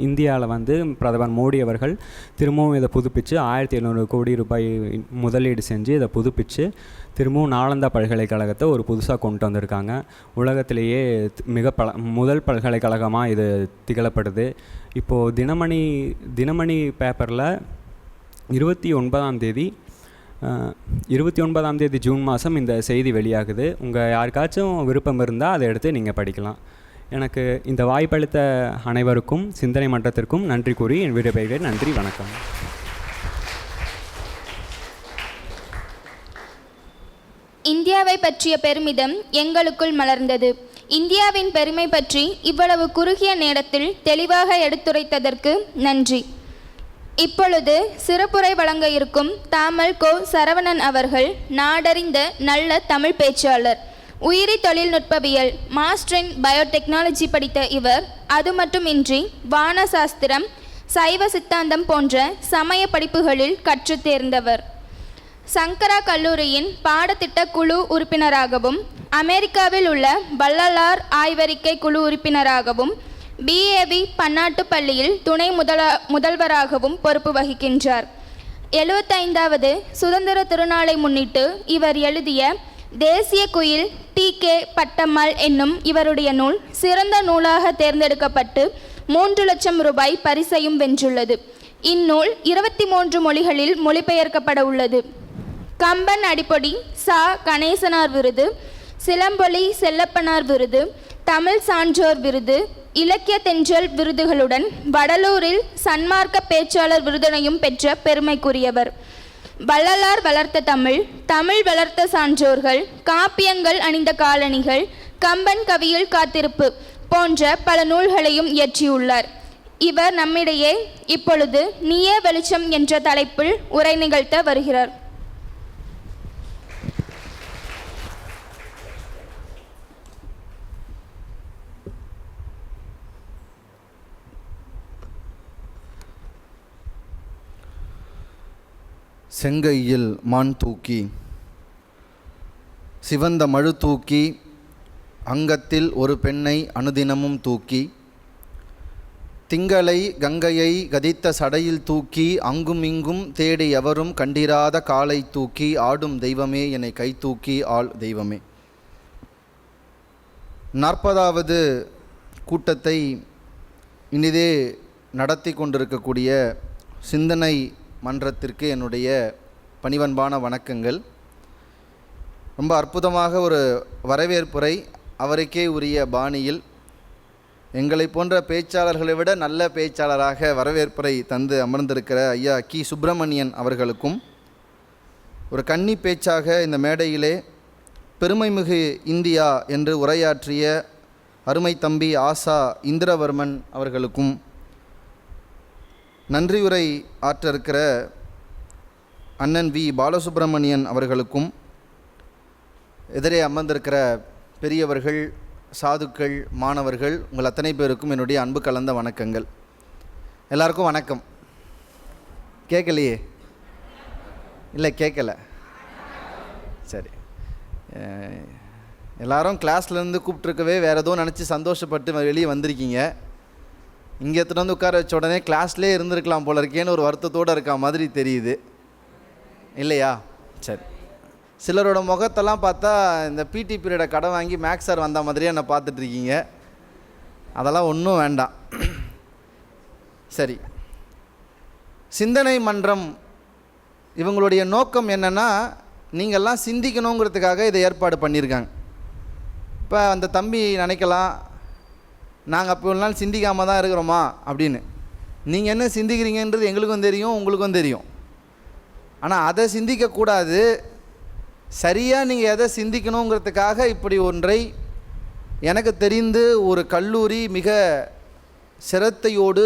இந்தியாவில் வந்து பிரதமர் மோடி அவர்கள் திரும்பவும் இதை புதுப்பித்து 1700 கோடி ரூபாய் முதலீடு செஞ்சு இதை புதுப்பித்து திரும்பவும் நாலந்தா பல்கலைக்கழகத்தை ஒரு புதுசாக கொண்டு வந்திருக்காங்க. உலகத்திலேயே முதல் பல்கலைக்கழகமாக இது திகழப்படுது. இப்போது தினமணி பேப்பரில் 29ஆம் தேதி ஜூன் மாதம் இந்த செய்தி வெளியாகுது. உங்கள் யாருக்காச்சும் விருப்பம் இருந்தால் அதை எடுத்து நீங்கள் படிக்கலாம். எனக்கு இந்த வாய்ப்பளித்த அனைவருக்கும் சிந்தனை மன்றத்திற்கும் நன்றி கூறி என் விடைபெறுகிறேன். நன்றி, வணக்கம். இந்தியாவை பற்றிய பெருமிதம் எங்களுக்குள் மலர்ந்தது. இந்தியாவின் பெருமை பற்றி இவ்வளவு குறுகிய நேரத்தில் தெளிவாக எடுத்துரைத்ததற்கு நன்றி. இப்பொழுது சிறப்புரை வழங்க இருக்கும் தாமல் கோ சரவணன் அவர்கள் நாடறிந்த நல்ல தமிழ் பேச்சாளர். உயிரி தொழில்நுட்பவியல், மாஸ்டர் இன் பயோடெக்னாலஜி படித்த இவர் அது மட்டுமின்றி வான சாஸ்திரம், சைவ சித்தாந்தம் போன்ற சமய படிப்புகளில் கற்றுத் தேர்ந்தவர். சங்கரா கல்லூரியின் பாடத்திட்ட குழு உறுப்பினராகவும், அமெரிக்காவில் உள்ள வள்ளலார் ஆய்வறிக்கை குழு உறுப்பினராகவும், பிஏவி பன்னாட்டு பள்ளியில் துணை முதல்வராகவும் பொறுப்பு வகிக்கின்றார். 75வது சுதந்திர திருநாளை முன்னிட்டு இவர் எழுதிய தேசிய குயில் TK பட்டம்மாள் என்னும் இவருடைய நூல் சிறந்த நூலாக தேர்ந்தெடுக்கப்பட்டு 3 லட்சம் ரூபாய் பரிசையும் வென்றுள்ளது. இந்நூல் 23 மொழிகளில் மொழிபெயர்க்கப்பட உள்ளது. கம்பன் அடிப்பொடி சா கணேசனார் விருது, சிலம்பொலி செல்லப்பனார் விருது, தமிழ் சான்றோர் விருது, இலக்கிய தென்றல் விருதுகளுடன் வடலூரில் சன்மார்க்க பேச்சாளர் விருதினையும் பெற்ற பெருமைக்குரியவர். வள்ளலார் வளர்த்த தமிழ், தமிழ் வளர்த்த சான்றோர்கள், காப்பியங்கள் அணிந்த காலணிகள், கம்பன் கவியில் காத்திருப்பு போன்ற பல நூல்களையும் இயற்றியுள்ளார். இவர் நம்மிடையே இப்பொழுது நீயே வெளிச்சம் என்ற தலைப்பில் உரை நிகழ்த்த வருகிறார். செங்கையில் மான் தூக்கி சிவந்த மழு தூக்கி அங்கத்தில் ஒரு பெண்ணை அனுதினமும் தூக்கி திங்களை கங்கையை கதித்த சடையில் தூக்கி அங்கும் இங்கும் தேடி எவரும் கண்டிராத காலை தூக்கி ஆடும் தெய்வமே என்னை கை தூக்கி ஆள் தெய்வமே. 40வது கூட்டத்தை இனிதே நடத்தி கொண்டிருக்கக்கூடிய சிந்தனை மன்றத்திற்கு என்னுடைய பணிவன்பான வணக்கங்கள். ரொம்ப அற்புதமாக ஒரு வரவேற்புரை, அவருக்கே உரிய பாணியில் எங்களை போன்ற பேச்சாளர்களை விட நல்ல பேச்சாளராக வரவேற்புரை தந்து அமர்ந்திருக்கிற ஐயா கி சுப்பிரமணியன் அவர்களுக்கும், ஒரு கன்னி பேச்சாக இந்த மேடையிலே பெருமைமிகு இந்தியா என்று உரையாற்றிய அருமை தம்பி ஆசா இந்திரவர்மன் அவர்களுக்கும், நன்றியுரை ஆற்ற இருக்கிற அண்ணன் வி பாலசுப்ரமணியன் அவர்களுக்கும், எதிரே அமர்ந்திருக்கிற பெரியவர்கள், சாதுக்கள், மாணவர்கள், உங்கள் அத்தனை பேருக்கும் என்னுடைய அன்பு கலந்த வணக்கங்கள். எல்லாருக்கும் வணக்கம். கேட்கலையே? இல்லை கேட்கல. சரி, எல்லாரும் கிளாஸ்லேருந்து கூப்பிட்ருக்கவே வேறு எதுவும் நினச்சி சந்தோஷப்பட்டு வெளியே வந்திருக்கீங்க. இங்கே எடுத்துகிட்டு வந்து உட்கார வச்ச உடனே கிளாஸ்லேயே இருந்திருக்கலாம் போல இருக்கேன்னு ஒரு வருத்தத்தோடு இருக்கா மாதிரி தெரியுது, இல்லையா? சரி, சிலரோட முகத்தெல்லாம் பார்த்தா இந்த பிடி பீரியடை கடன் வாங்கி மேக்ஸ் சார் வந்த மாதிரியே என்னை பார்த்துட்ருக்கீங்க. அதெல்லாம் ஒன்றும் வேண்டாம். சரி, சிந்தனை மன்றம் இவங்களுடைய நோக்கம் என்னென்னா, நீங்கள்லாம் சிந்திக்கணுங்கிறதுக்காக இதை ஏற்பாடு பண்ணியிருக்காங்க. இப்போ அந்த தம்பி நினைக்கலாம், நாங்கள் அப்போ ஒரு நாள் சிந்திக்காமல் தான் இருக்கிறோமா அப்படின்னு. நீங்கள் என்ன சிந்திக்கிறீங்கன்றது எங்களுக்கும் தெரியும், உங்களுக்கும் தெரியும். ஆனால் அதை சிந்திக்கக்கூடாது. சரியாக நீங்கள் எதை சிந்திக்கணுங்கிறதுக்காக இப்படி ஒன்றை எனக்கு தெரிந்து ஒரு கல்லூரி மிக சிரத்தையோடு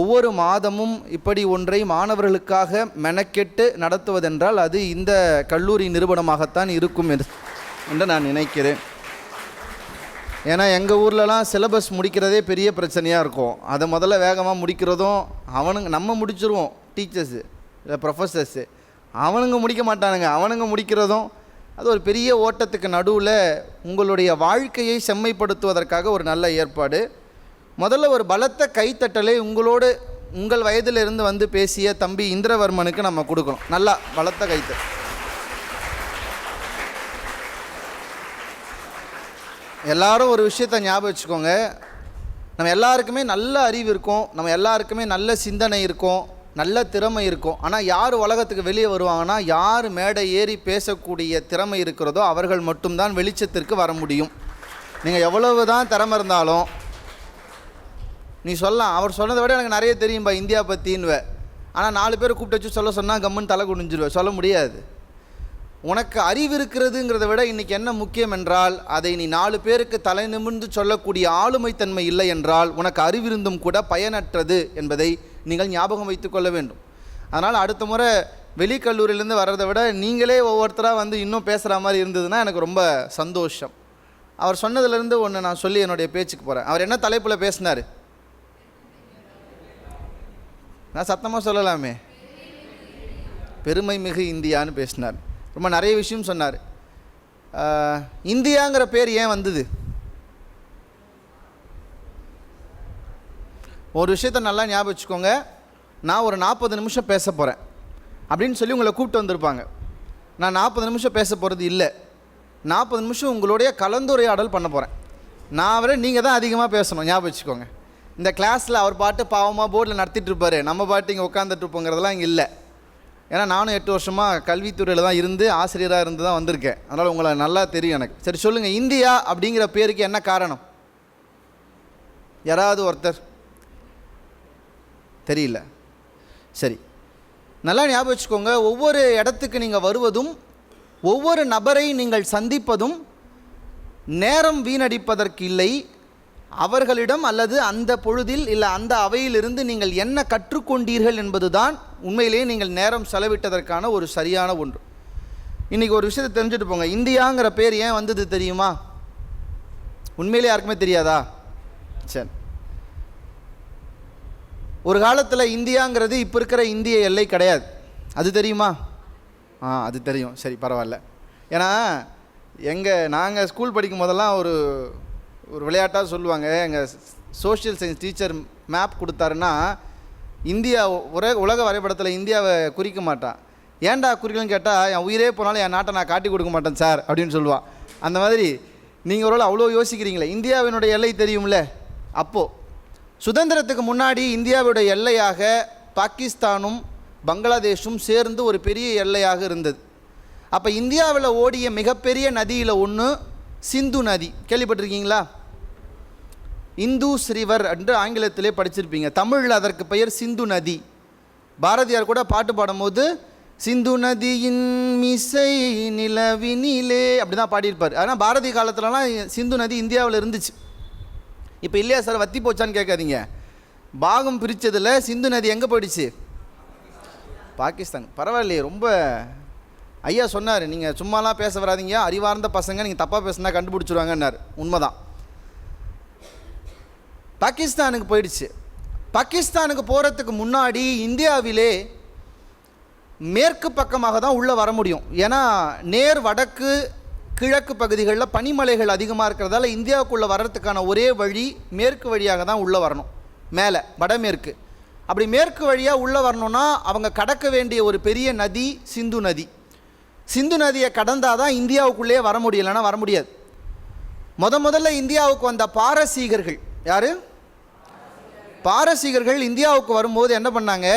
ஒவ்வொரு மாதமும் இப்படி ஒன்றை மாணவர்களுக்காக மெனக்கெட்டு நடத்துவதென்றால் அது இந்த கல்லூரி நிறுவனமாகத்தான் இருக்கும் என்று நான் நினைக்கிறேன். ஏன்னா எங்கள் ஊர்லலாம் சிலபஸ் முடிக்கிறதே பெரிய பிரச்சனையாக இருக்கும். அதை முதல்ல வேகமாக முடிக்கிறதும் அவனுங்க, நம்ம முடிச்சிருவோம் டீச்சர்ஸு இல்லை ப்ரொஃபஸர்ஸு, அவனுங்க முடிக்க மாட்டானுங்க. அவனுங்க முடிக்கிறதும் அது ஒரு பெரிய ஓட்டத்துக்கு நடுவில் உங்களுடைய வாழ்க்கையை செம்மைப்படுத்துவதற்காக ஒரு நல்ல ஏற்பாடு. முதல்ல ஒரு பலத்த கைத்தட்டலை உங்களோடு உங்கள் வயதிலிருந்து வந்து பேசிய தம்பி இந்திரவர்மனுக்கு நம்ம கொடுக்கணும். நல்லா பலத்த கைத்தட்டல். எல்லாரும் ஒரு விஷயத்தை ஞாபகம் வச்சுக்கோங்க, நம்ம எல்லாருக்குமே நல்ல அறிவு இருக்கும், நம்ம எல்லாருக்குமே நல்ல சிந்தனை இருக்கும், நல்ல திறமை இருக்கும். ஆனால் யார் உலகத்துக்கு வெளியே வருவாங்கன்னா, யார் மேடை ஏறி பேசக்கூடிய திறமை இருக்கிறதோ அவர்கள் மட்டும்தான் வெளிச்சத்திற்கு வர முடியும். நீங்கள் எவ்வளவு தான் திறமை இருந்தாலும் நீ சொல்லலாம், அவர் சொன்னதை விட எனக்கு நிறைய தெரியும்பா இந்தியா பற்றின்னுவ, ஆனால் 4 பேர் கூப்பிட்டு வச்சு சொல்ல சொன்னால் கம்முன்னு தலை குனிஞ்சிருவேன். சொல்ல முடியாது. உனக்கு அறிவு இருக்கிறதுங்கிறத விட இன்றைக்கி என்ன முக்கியம் என்றால், அதை நீ 4 பேருக்கு தலை நிமிர்ந்து சொல்லக்கூடிய ஆளுமைத்தன்மை இல்லை என்றால் உனக்கு அறிவிருந்தும் கூட பயனற்றது என்பதை நீங்கள் ஞாபகம் வைத்து கொள்ள வேண்டும். அதனால் அடுத்த முறை வெளிக்கல்லூரியிலேருந்து வர்றதை விட நீங்களே ஒவ்வொருத்தராக வந்து இன்னும் பேசுகிற மாதிரி இருந்ததுன்னா எனக்கு ரொம்ப சந்தோஷம். அவர் சொன்னதுலேருந்து ஒன்று நான் சொல்லி என்னுடைய பேச்சுக்கு போகிறேன். அவர் என்ன தலைப்பில் பேசினார்? நான் சத்தமாக சொல்லலாமே, பெருமை மிகு இந்தியான்னு பேசினார். ரொம்ப நிறைய விஷயம் சொன்னார். இந்தியாங்கிற பேர் ஏன் வந்தது? ஒரு விஷயத்தை நல்லா ஞாபகம் வச்சுக்கோங்க. நான் ஒரு 40 நிமிஷம் பேச போகிறேன் அப்படின்னு சொல்லி உங்களை கூப்பிட்டு வந்திருப்பாங்க. நான் 40 நிமிஷம் பேச போகிறது இல்லை, 40 நிமிஷம் உங்களுடைய கலந்துரையாடல் பண்ண போகிறேன். நான் விட நீங்கள் தான் அதிகமாக பேசணும், ஞாபகம் வச்சுக்கோங்க. இந்த கிளாஸில் அவர் பாட்டு பாவமாக போர்டில் நடத்திட்டு இருப்பார், நம்ம பாட்டு இங்கே உட்காந்துட்டு இருப்போங்கிறதெல்லாம் இங்கே இல்லை. ஏன்னா நானும் 8 வருஷமாக கல்வித்துறையில் தான் இருந்து ஆசிரியராக இருந்து தான் வந்திருக்கேன். அதனால் உங்களை நல்லா தெரியும் எனக்கு. சரி சொல்லுங்கள், இந்தியா அப்படிங்கிற பேருக்கு என்ன காரணம்? யாராவது ஒருத்தர் தெரியல? சரி, நல்லா ஞாபகம் வச்சுக்கோங்க. ஒவ்வொரு இடத்துக்கு நீங்கள் வருவதும், ஒவ்வொரு நபரை நீங்கள் சந்திப்பதும் நேரம் வீணடிப்பதற்கு இல்லை, அவர்களிடம் அல்லது அந்த பொழுதில் இல்லை அந்த அவையிலிருந்து நீங்கள் என்ன கற்றுக்கொண்டீர்கள் என்பதுதான் உண்மையிலேயே நீங்கள் நேரம் செலவிட்டதற்கான ஒரு சரியான ஒன்று. இன்றைக்கி ஒரு விஷயத்தை தெரிஞ்சுட்டு போங்க. இந்தியாங்கிற பேர் ஏன் வந்தது தெரியுமா? உண்மையிலே யாருக்குமே தெரியாதா? சரி, ஒரு காலத்தில் இந்தியாங்கிறது இப்போ இருக்கிற இந்திய எல்லை கிடையாது. அது தெரியுமா? அது தெரியும். சரி, பரவாயில்ல. ஏன்னா நாங்கள் ஸ்கூல் படிக்கும் போதெல்லாம் ஒரு விளையாட்டாக சொல்லுவாங்க, எங்கள் சோஷியல் சயின்ஸ் டீச்சர் மேப் கொடுத்தாருன்னா இந்தியா உலக வரைபடத்தில் இந்தியாவை குறிக்க மாட்டான். ஏன்டா குறிக்கலன்னு கேட்டால், என் உயிரே போனாலும் என் நாட்டை நான் காட்டி கொடுக்க மாட்டேன் சார் அப்படின்னு சொல்லுவான். அந்த மாதிரி நீங்கள் ஒரு அவ்வளோ யோசிக்கிறீங்களே, இந்தியாவினுடைய எல்லை தெரியும்ல. அப்போது சுதந்திரத்துக்கு முன்னாடி இந்தியாவுடைய எல்லையாக பாகிஸ்தானும் பங்களாதேஷும் சேர்ந்து ஒரு பெரிய எல்லையாக இருந்தது. அப்போ இந்தியாவில் ஓடிய மிகப்பெரிய நதியில் ஒன்று சிந்து நதி. கேள்விப்பட்டிருக்கீங்களா? இந்தூஸ் ரிவர் என்று ஆங்கிலத்திலே படிச்சிருப்பீங்க. தமிழில் அதற்கு பெயர் சிந்து நதி. பாரதியார் கூட பாட்டு பாடும்போது சிந்து நதியின் மிசை நிலவினிலே அப்படி தான் பாடியிருப்பார். ஆனால் பாரதி காலத்துலலாம் சிந்து நதி இந்தியாவில் இருந்துச்சு. இப்போ இல்லையா சார், வத்தி போச்சான்னு கேட்காதீங்க. பாகம் பிரித்ததில் சிந்து நதி எங்கே போயிடுச்சு? பாகிஸ்தான். பரவாயில்லையே, ரொம்ப ஐயா சொன்னார், நீங்கள் சும்மாலாம் பேச வராதிங்க, அறிவார்ந்த பசங்க, நீங்கள் தப்பாக பேசுனா கண்டுபிடிச்சிருவாங்கன்னார். உண்மைதான். பாகிஸ்தானுக்கு போயிடுச்சு. பாகிஸ்தானுக்கு போகிறதுக்கு முன்னாடி இந்தியாவிலே மேற்கு பக்கமாக தான் உள்ளே வர முடியும். ஏன்னா நேர் வடக்கு கிழக்கு பகுதிகளில் பனிமலைகள் அதிகமாக இருக்கிறதால இந்தியாவுக்குள்ளே வர்றதுக்கான ஒரே வழி மேற்கு வழியாக தான் உள்ளே வரணும். மேலே வடமேற்கு. அப்படி மேற்கு வழியாக உள்ளே வரணும்னா அவங்க கடக்க வேண்டிய ஒரு பெரிய நதி சிந்து நதி. சிந்து நதியை கடந்தால் தான் இந்தியாவுக்குள்ளேயே வர முடியலைன்னா வர முடியாது. முதல்ல இந்தியாவுக்கு வந்த பாரசீகர்கள் யார்? பாரசீகர்கள் இந்தியாவுக்கு வரும்போது என்ன பண்ணாங்க,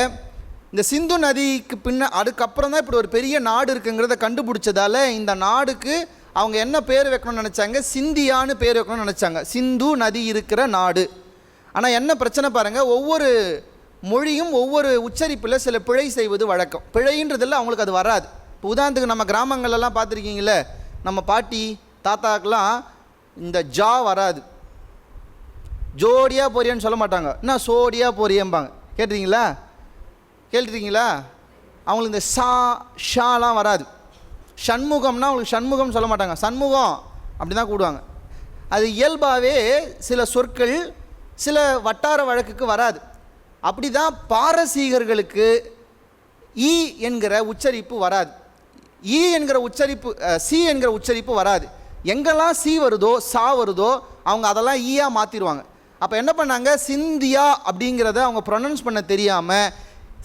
இந்த சிந்து நதிக்கு அதுக்கப்புறம் தான் இப்படி ஒரு பெரிய நாடு இருக்குங்கிறத கண்டுபிடிச்சதால இந்த நாடுக்கு அவங்க என்ன பேர் வைக்கணும்னு நினச்சாங்க? சிந்தியான்னு பேர் வைக்கணும்னு நினச்சாங்க. சிந்து நதி இருக்கிற நாடு. ஆனால் என்ன பிரச்சனை பாருங்கள், ஒவ்வொரு மொழியும் ஒவ்வொரு உச்சரிப்பில் சில பிழை செய்வது வழக்கம். பிழைன்றதில் அவங்களுக்கு அது வராது. இப்போ உதாரணத்துக்கு நம்ம கிராமங்கள்லாம் பார்த்துருக்கீங்களே, நம்ம பாட்டி தாத்தாக்கெலாம் இந்த ஜா வராது. ஜோடியாக போறியான்னு சொல்ல மாட்டாங்க, என்ன சோடியாக போறியம்பாங்க. கேட்டுருக்கீங்களா? அவங்களுக்கு இந்த ஷாலாம் வராது. ஷண்முகம்னா அவங்களுக்கு ஷண்முகம் சொல்ல மாட்டாங்க, சண்முகம் அப்படி தான் கூடுவாங்க. அது இயல்பாகவே சில சொற்கள் சில வட்டார வழக்குக்கு வராது. அப்படி தான் பாரசீகர்களுக்கு ஈ என்கிற உச்சரிப்பு வராது. ஈ என்கிற உச்சரிப்பு, சி என்கிற உச்சரிப்பு வராது. எங்கெல்லாம் சி வருதோ சா வருதோ அவங்க அதெல்லாம் ஈயா மாற்றிடுவாங்க. அப்போ என்ன பண்ணாங்க, சிந்தியா அப்படிங்கிறத அவங்க ப்ரொனவுன்ஸ் பண்ண தெரியாமல்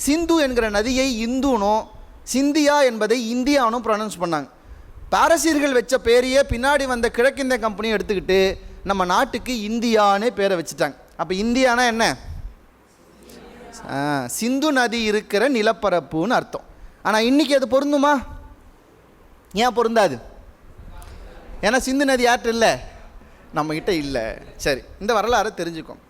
சிந்து என்கிற நதியை இந்துனும் சிந்தியா என்பதை இந்தியானும் ப்ரொனவுன்ஸ் பண்ணாங்க. பாரசீகர்கள் வச்ச பேரையே பின்னாடி வந்த கிழக்கிந்திய கம்பெனியை எடுத்துக்கிட்டு நம்ம நாட்டுக்கு இந்தியானே பேரை வச்சுட்டாங்க. அப்போ இந்தியானா என்ன? சிந்து நதி இருக்கிற நிலப்பரப்புன்னு அர்த்தம். ஆனால் இன்றைக்கி அது பொருந்துமா? ஏன் பொருந்தாது? ஏன்னா சிந்து நதி யார்கிட்ட இல்லை, நம்மக்கிட்ட இல்லை. சரி, இந்த வரலாறை தெரிஞ்சுக்கோம்.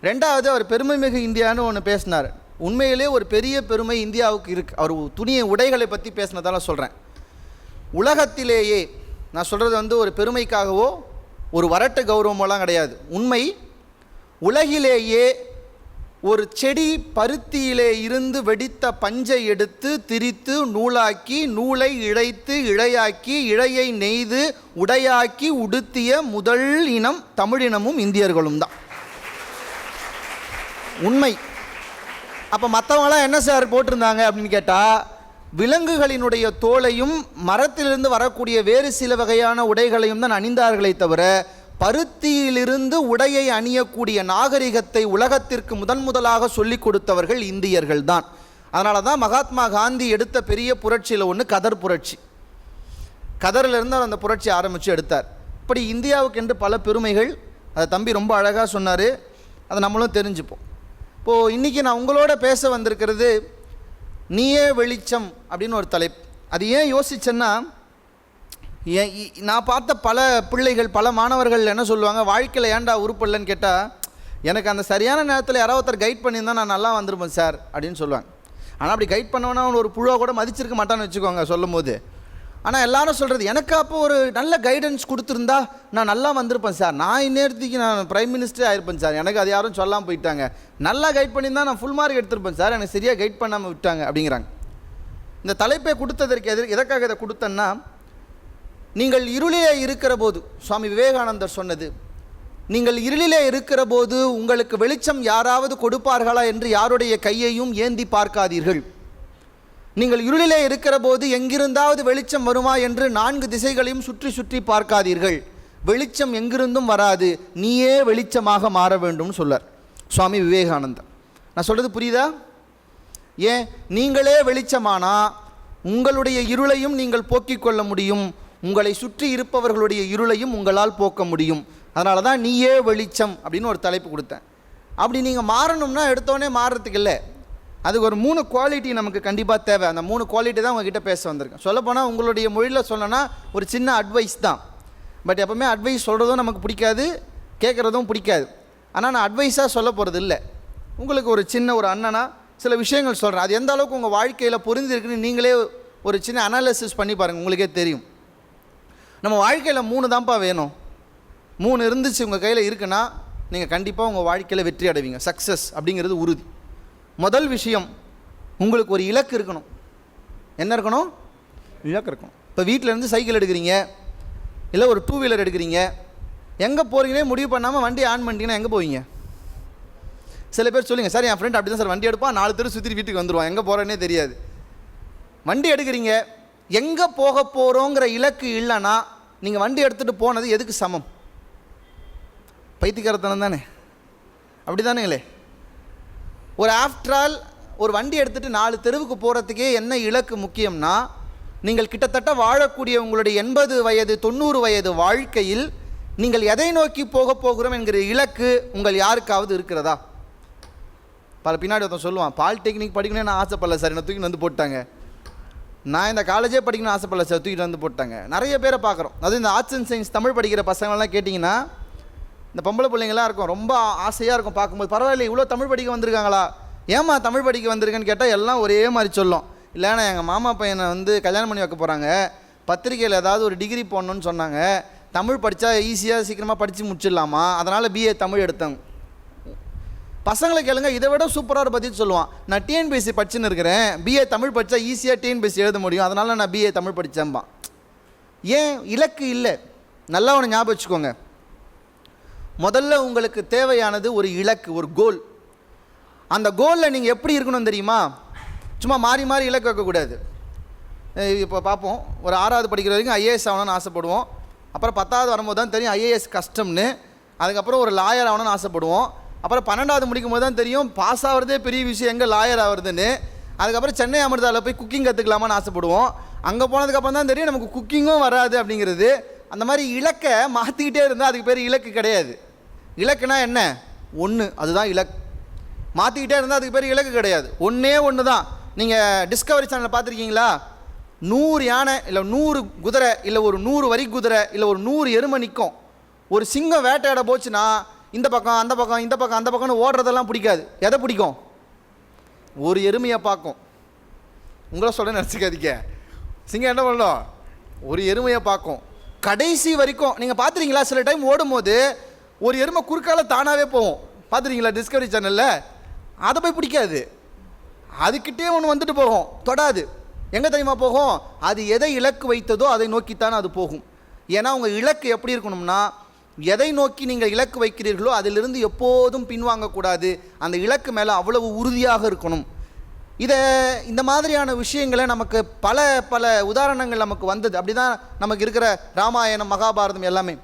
ரெண்டாவது, அவர் பெருமைமிகு இந்தியான்னு ஒன்று பேசினார். உண்மையிலே ஒரு பெரிய பெருமை இந்தியாவுக்கு இருக்குது. அவர் துணியை உடைகளை பற்றி பேசினதால சொல்கிறேன். உலகத்திலேயே நான் சொல்கிறது ஒரு பெருமைக்காகவோ ஒரு வரட்டு கௌரவமெல்லாம் கிடையாது. உண்மை, உலகிலேயே ஒரு செடி பருத்தியிலே இருந்து வெடித்த பஞ்சை எடுத்து திரித்து நூலாக்கி நூலை இழைத்து இழையாக்கி இழையை நெய்து உடையாக்கி உடுத்திய முதல் இனம் தமிழினமும் இந்தியர்களும் தான். உண்மை. அப்போ மற்றவங்களாம் என்ன சார் போட்டிருந்தாங்க அப்படின்னு கேட்டால், விலங்குகளினுடைய தோலையும் மரத்திலிருந்து வரக்கூடிய வேறு சில வகையான உடைகளையும் தான் அணிந்தார்களே தவிர பருத்தியிலிருந்து உடையை அணியக்கூடிய நாகரிகத்தை உலகத்திற்கு முதலாக சொல்லிக் கொடுத்தவர்கள் இந்தியர்கள் தான். அதனால தான் மகாத்மா காந்தி எடுத்த பெரிய புரட்சியில் ஒன்று கதர் புரட்சி. கதரிலிருந்து அவர் அந்த புரட்சி ஆரம்பித்து எடுத்தார். இப்படி இந்தியாவுக்கு என்று பல பெருமைகள். அதை தம்பி ரொம்ப அழகாக சொன்னார். அதை நம்மளும் தெரிஞ்சுப்போம். இப்போது இன்றைக்கி நான் உங்களோட பேச வந்திருக்கிறது நீயே வெளிச்சம் அப்படின்னு ஒரு தலைப்பு. அது ஏன் யோசிச்சேன்னா, நான் பார்த்த பல பிள்ளைகள் பல மாணவர்கள் என்ன சொல்லுவாங்க, வாழ்க்கையில் ஏன்டா உருப்படலன்னு கேட்டால், எனக்கு அந்த சரியான நேரத்தில் யாராவது ஒருத்தர் கைட் பண்ணியிருந்தால் நான் நல்லா வந்திருப்பேன் சார் அப்படின்னு சொல்லுவாங்க. ஆனால் அப்படி கைட் பண்ணவனா அவன் ஒரு புழுவாக கூட மதிச்சிருக்க மாட்டான்னு வச்சுக்கோங்க சொல்லும் போது. ஆனால் எல்லாரும் சொல்கிறது, எனக்கு அப்போ ஒரு நல்ல கைடன்ஸ் கொடுத்துருந்தா நான் நல்லா வந்திருப்பேன் சார், நான் இந்நேரத்துக்கு நான் பிரைம் மினிஸ்டரே ஆயிருப்பேன் சார், எனக்கு அது யாரும் சொல்லாமல் போயிட்டாங்க, நல்லா கைட் பண்ணியிருந்தா நான் ஃபுல் மார்க் எடுத்திருப்பேன் சார், எனக்கு சரியாக கைட் பண்ணாமல் விட்டாங்க அப்படிங்கிறாங்க. இந்த தலைப்பை கொடுத்ததற்கு எதற்காக இதை கொடுத்தேன்னா, நீங்கள் இருளிலே இருக்கிற போது, சுவாமி விவேகானந்தர் சொன்னது, நீங்கள் இருளிலே இருக்கிற போது உங்களுக்கு வெளிச்சம் யாராவது கொடுப்பார்களா என்று யாருடைய கையையும் ஏந்தி பார்க்காதீர்கள். நீங்கள் இருளிலே இருக்கிற போது எங்கிருந்தாவது வெளிச்சம் வருமா என்று 4 திசைகளையும் சுற்றி சுற்றி பார்க்காதீர்கள். வெளிச்சம் எங்கிருந்தும் வராது, நீயே வெளிச்சமாக மாற வேண்டும்னு சொல்லார் சுவாமி விவேகானந்தர். நான் சொல்கிறது புரியுதா? ஏன், நீங்களே வெளிச்சமானா உங்களுடைய இருளையும் நீங்கள் போக்கிக் கொள்ள முடியும், உங்களை சுற்றி இருப்பவர்களுடைய இருளையும் உங்களால் போக்க முடியும். அதனால தான் நீயே வெளிச்சம் அப்படின்னு ஒரு தலைப்பு கொடுத்தேன். அப்படி நீங்கள் மாறணும்னா எடுத்தோடனே மாறுறதுக்கு இல்லை, அதுக்கு ஒரு 3 குவாலிட்டி நமக்கு கண்டிப்பாக தேவை. அந்த 3 குவாலிட்டி தான் உங்ககிட்ட பேச வந்திருக்கேன். சொல்லப்போனால் உங்களுடைய மொழியில் சொல்லணும்னா ஒரு சின்ன அட்வைஸ் தான். பட் எப்போவுமே அட்வைஸ் சொல்கிறதும் நமக்கு பிடிக்காது, கேட்குறதும் பிடிக்காது. ஆனால் நான் அட்வைஸாக சொல்ல போகிறது இல்லை, உங்களுக்கு ஒரு சின்ன ஒரு அண்ணனா சில விஷயங்கள் சொல்கிறேன். அது எந்த அளவுக்கு உங்கள் வாழ்க்கையில் பொருந்திருக்குன்னு நீங்களே ஒரு சின்ன அனாலிசிஸ் பண்ணி பாருங்கள், உங்களுக்கே தெரியும். நம்ம வாழ்க்கையில் 3 தான்ப்பா வேணும். 3 இருந்துச்சு உங்கள் கையில் இருக்குன்னா நீங்கள் கண்டிப்பாக உங்கள் வாழ்க்கையில் வெற்றி அடைவீங்க. சக்ஸஸ் அப்படிங்கிறது உறுதி. முதல் விஷயம், உங்களுக்கு ஒரு இலக்கு இருக்கணும். என்ன இருக்கணும்? இலக்கு இருக்கணும். இப்போ வீட்டிலேருந்து சைக்கிள் எடுக்கிறீங்க, இல்லை ஒரு 2 வீலர் எடுக்கிறீங்க, எங்கே போகிறீங்களே முடிவு பண்ணாமல் வண்டி ஆன் பண்ணிட்டீங்கன்னா எங்கே போவீங்க? சில பேர் சொல்லுங்கள், சார் என் ஃப்ரெண்ட் அப்படி தான் சார் வண்டி எடுப்பான், 4 தெரு சுற்றி வீட்டுக்கு வந்துடுவான், எங்கே போகிறேன்னே தெரியாது. வண்டி எடுக்கிறீங்க, எங்கே போக போகிறோங்கிற இலக்கு இல்லைன்னா நீங்கள் வண்டி எடுத்துகிட்டு போனது எதுக்கு சமம்? பைத்தியக்காரத்தனம் தானே, அப்படி தானேங்களே? ஒரு ஆஃப்டர் ஆல் ஒரு வண்டி எடுத்துகிட்டு 4 தெருவுக்கு போகிறதுக்கே என்ன இலக்கு முக்கியம்னா, நீங்கள் கிட்டத்தட்ட வாழக்கூடிய உங்களுடைய 80 வயது 90 வயது வாழ்க்கையில் நீங்கள் எதை நோக்கி போக போகிறோம் என்கிற இலக்கு உங்கள் யாருக்காவது இருக்கிறதா? பல பின்னாடி ஒருத்தன் சொல்லுவான், பாலிடெக்னிக் படிக்கணும்னு நான் ஆசைப்படல சார், என்னை தூக்கிட்டு வந்து போட்டாங்க. நான் இந்த காலேஜே படிக்கணும்னு ஆசைப்படல சார், தூக்கிட்டு வந்து போட்டாங்க. நிறைய பேரை பார்க்குறோம். அதுவும் இந்த ஆர்ட்ஸ் அண்ட் சயின்ஸ் தமிழ் படிக்கிற பசங்கள்லாம் கேட்டிங்கன்னா, இந்த பொம்பளை பிள்ளைங்களாம் இருக்கும், ரொம்ப ஆசையாக இருக்கும் பார்க்கும்போது. பரவாயில்ல, இவ்வளோ தமிழ் படிக்க வந்திருக்காங்களா, ஏமா தமிழ் படிக்க வந்திருக்கேன்னு கேட்டால் எல்லாம் ஒரே மாதிரி சொல்லும். இல்லைன்னா எங்கள் மாமா பையனை வந்து கல்யாணம் பண்ணி வைக்க போகிறாங்க, பத்திரிக்கையில் ஏதாவது ஒரு டிகிரி போடணுன்னு சொன்னாங்க, தமிழ் படித்தா ஈஸியாக சீக்கிரமாக படித்து முடிச்சிடலாமா, அதனால் பிஏ தமிழ் எடுத்தாங்க. பசங்களை கேளுங்க, இதை விட சூப்பராக ஒரு பதில் சொல்லுவான், நான் டிஎன்பிஎஸ்சி படிச்சுன்னு இருக்கிறேன், பிஏ தமிழ் படித்தா ஈஸியாக டிஎன்பிஎஸ்சி எழுத முடியும், அதனால் நான் பிஏ தமிழ் படித்தேன்பான். ஏன்? இலக்கு இல்லை. நல்லா ஒன்று ஞாபகம் வச்சுக்கோங்க, முதல்ல உங்களுக்கு தேவையானது ஒரு இலக்கு, ஒரு கோல். அந்த கோலில் நீங்கள் எப்படி இருக்கணும் தெரியுமா? சும்மா மாறி மாறி இலக்கு வைக்கக்கூடாது. இப்போ பார்ப்போம், ஒரு 6வது படிக்கிற வரைக்கும் ஐஏஎஸ் ஆகணும்னு ஆசைப்படுவோம், அப்புறம் 10வது வரும்போது தான் தெரியும் ஐஏஎஸ் கஷ்டம்னு, அதுக்கப்புறம் ஒரு லாயர் ஆகணும்னு ஆசைப்படுவோம், அப்புறம் 12வது முடிக்கும் போது தான் தெரியும் பாஸ் ஆகிறதே பெரிய விஷயம், எங்கே லாயர் ஆகுறதுன்னு. அதுக்கப்புறம் சென்னை அமிர்தாவில் போய் குக்கிங் கற்றுக்கலாமான்னு ஆசைப்படுவோம், அங்கே போனதுக்கப்புறம் தான் தெரியும் நமக்கு குக்கிங்கும் வராது அப்படிங்கிறது. அந்த மாதிரி இலக்கை மாற்றிக்கிட்டே இருந்தால் அதுக்கு பேர் இலக்கு கிடையாது. இலக்குனா என்ன? ஒன்று, அதுதான் இலக்கு. மாற்றிக்கிட்டே இருந்தால் அதுக்கு பேர் இலக்கு கிடையாது. ஒன்று தான். நீங்கள் டிஸ்கவரி சேனலில் பார்த்துருக்கீங்களா? 100 யானை இல்லை 100 குதிரை இல்லை ஒரு 100 வரி குதிரை இல்லை ஒரு 100 எருமை நிற்கும். ஒரு சிங்கம் வேட்டையாட போச்சுன்னா இந்த பக்கம் அந்த பக்கம் இந்த பக்கம் அந்த பக்கம்னு ஓடுறதெல்லாம் பிடிக்காது. எதை பிடிக்கும்? ஒரு எருமையை பார்க்கும். உங்களை சொல்ல நினச்சிக்காதீங்க, சிங்கம் என்ன பண்ணணும்? ஒரு எருமையை பார்க்கும். கடைசி வரைக்கும் நீங்கள் பார்த்துறீங்களா? சில டைம் ஓடும்போது ஒரு எருமை குறுக்கால தானாகவே போகும், பார்த்துறீங்களா டிஸ்கவரி சேனலில்? அதை போய் பிடிக்காது, அதுக்கிட்டே ஒன்று வந்துட்டு போகும், தொடாது. எங்கே தெரியுமா போகும்? அது எதை இலக்கு வைத்ததோ அதை நோக்கித்தான் அது போகும். ஏன்னா உங்கள் இலக்கு எப்படி இருக்கணும்னா, எதை நோக்கி நீங்கள் இலக்கு வைக்கிறீர்களோ அதிலிருந்து எப்போதும் பின்வாங்கக்கூடாது. அந்த இலக்கு மேலே அவ்வளவு உறுதியாக இருக்கணும். இந்த மாதிரியான விஷயங்களை நமக்கு பல பல உதாரணங்கள் நமக்கு வந்தது. அப்படி தான் நமக்கு இருக்கிற ராமாயணம், மகாபாரதம் எல்லாமே.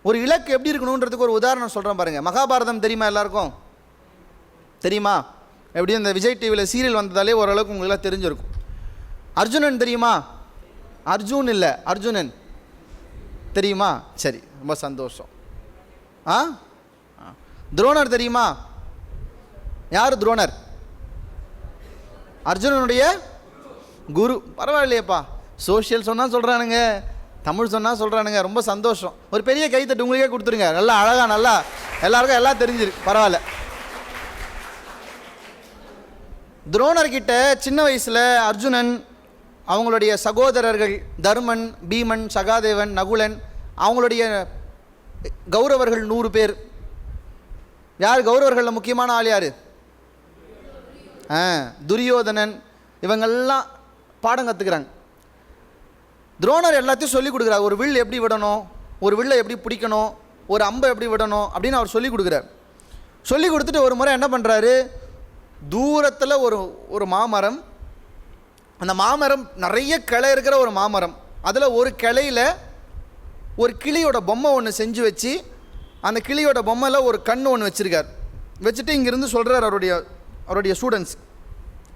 ஒரு இலக்கு எப்படி இருக்கணுன்றதுக்கு ஒரு உதாரணம் சொல்கிறேன் பாருங்கள். மகாபாரதம் தெரியுமா? எல்லாருக்கும் தெரியுமா? எப்படியும் இந்த விஜய் டிவியில் சீரியல் வந்ததாலே ஓரளவுக்கு உங்களுக்குலாம் தெரிஞ்சிருக்கும். அர்ஜுனன் தெரியுமா? அர்ஜுன் இல்லை, அர்ஜுனன் தெரியுமா? சரி, ரொம்ப சந்தோஷம். துரோணர் தெரியுமா? யார் துரோணர்? அர்ஜுனனுடைய குரு. பரவாயில்லையப்பா, சோஷியல் சொன்னால் சொல்கிறானுங்க, தமிழ் சொன்னால் சொல்கிறானுங்க, ரொம்ப சந்தோஷம். ஒரு பெரிய கைத்தட்டு உங்களுக்கே கொடுத்துருங்க. நல்லா அழகாக, நல்லா எல்லாருக்கும் எல்லாம் தெரிஞ்சிருக்கு, பரவாயில்ல. துரோணர்கிட்ட சின்ன வயசில் அர்ஜுனன் அவங்களுடைய சகோதரர்கள் தர்மன், பீமன், சகாதேவன், நகுலன், அவங்களுடைய கௌரவர்கள் 100 பேர். யார் கௌரவர்களில் முக்கியமான ஆள் யார்? துரியோதனன். இவங்கெல்லாம் பாடம் கற்றுக்கிறாங்க. துரோணர் எல்லாத்தையும் சொல்லிக் கொடுக்குறார். ஒரு வில் எப்படி விடணும், ஒரு வில்லை எப்படி பிடிக்கணும், ஒரு அம்பை எப்படி விடணும் அப்படின்னு அவர் சொல்லிக் கொடுக்குறார். சொல்லி கொடுத்துட்டு ஒரு முறை என்ன பண்ணுறாரு, தூரத்தில் ஒரு மாமரம், அந்த மாமரம் நிறைய கிளை இருக்கிற ஒரு மாமரம், அதில் ஒரு கிளையில் ஒரு கிளியோட பொம்மை ஒன்று செஞ்சு வச்சு, அந்த கிளியோட பொம்மையில் ஒரு கண் ஒன்று வச்சுருக்கார். வச்சுட்டு இங்கேருந்து சொல்கிறார் அவருடைய ஸ்டூடெண்ட்ஸ்.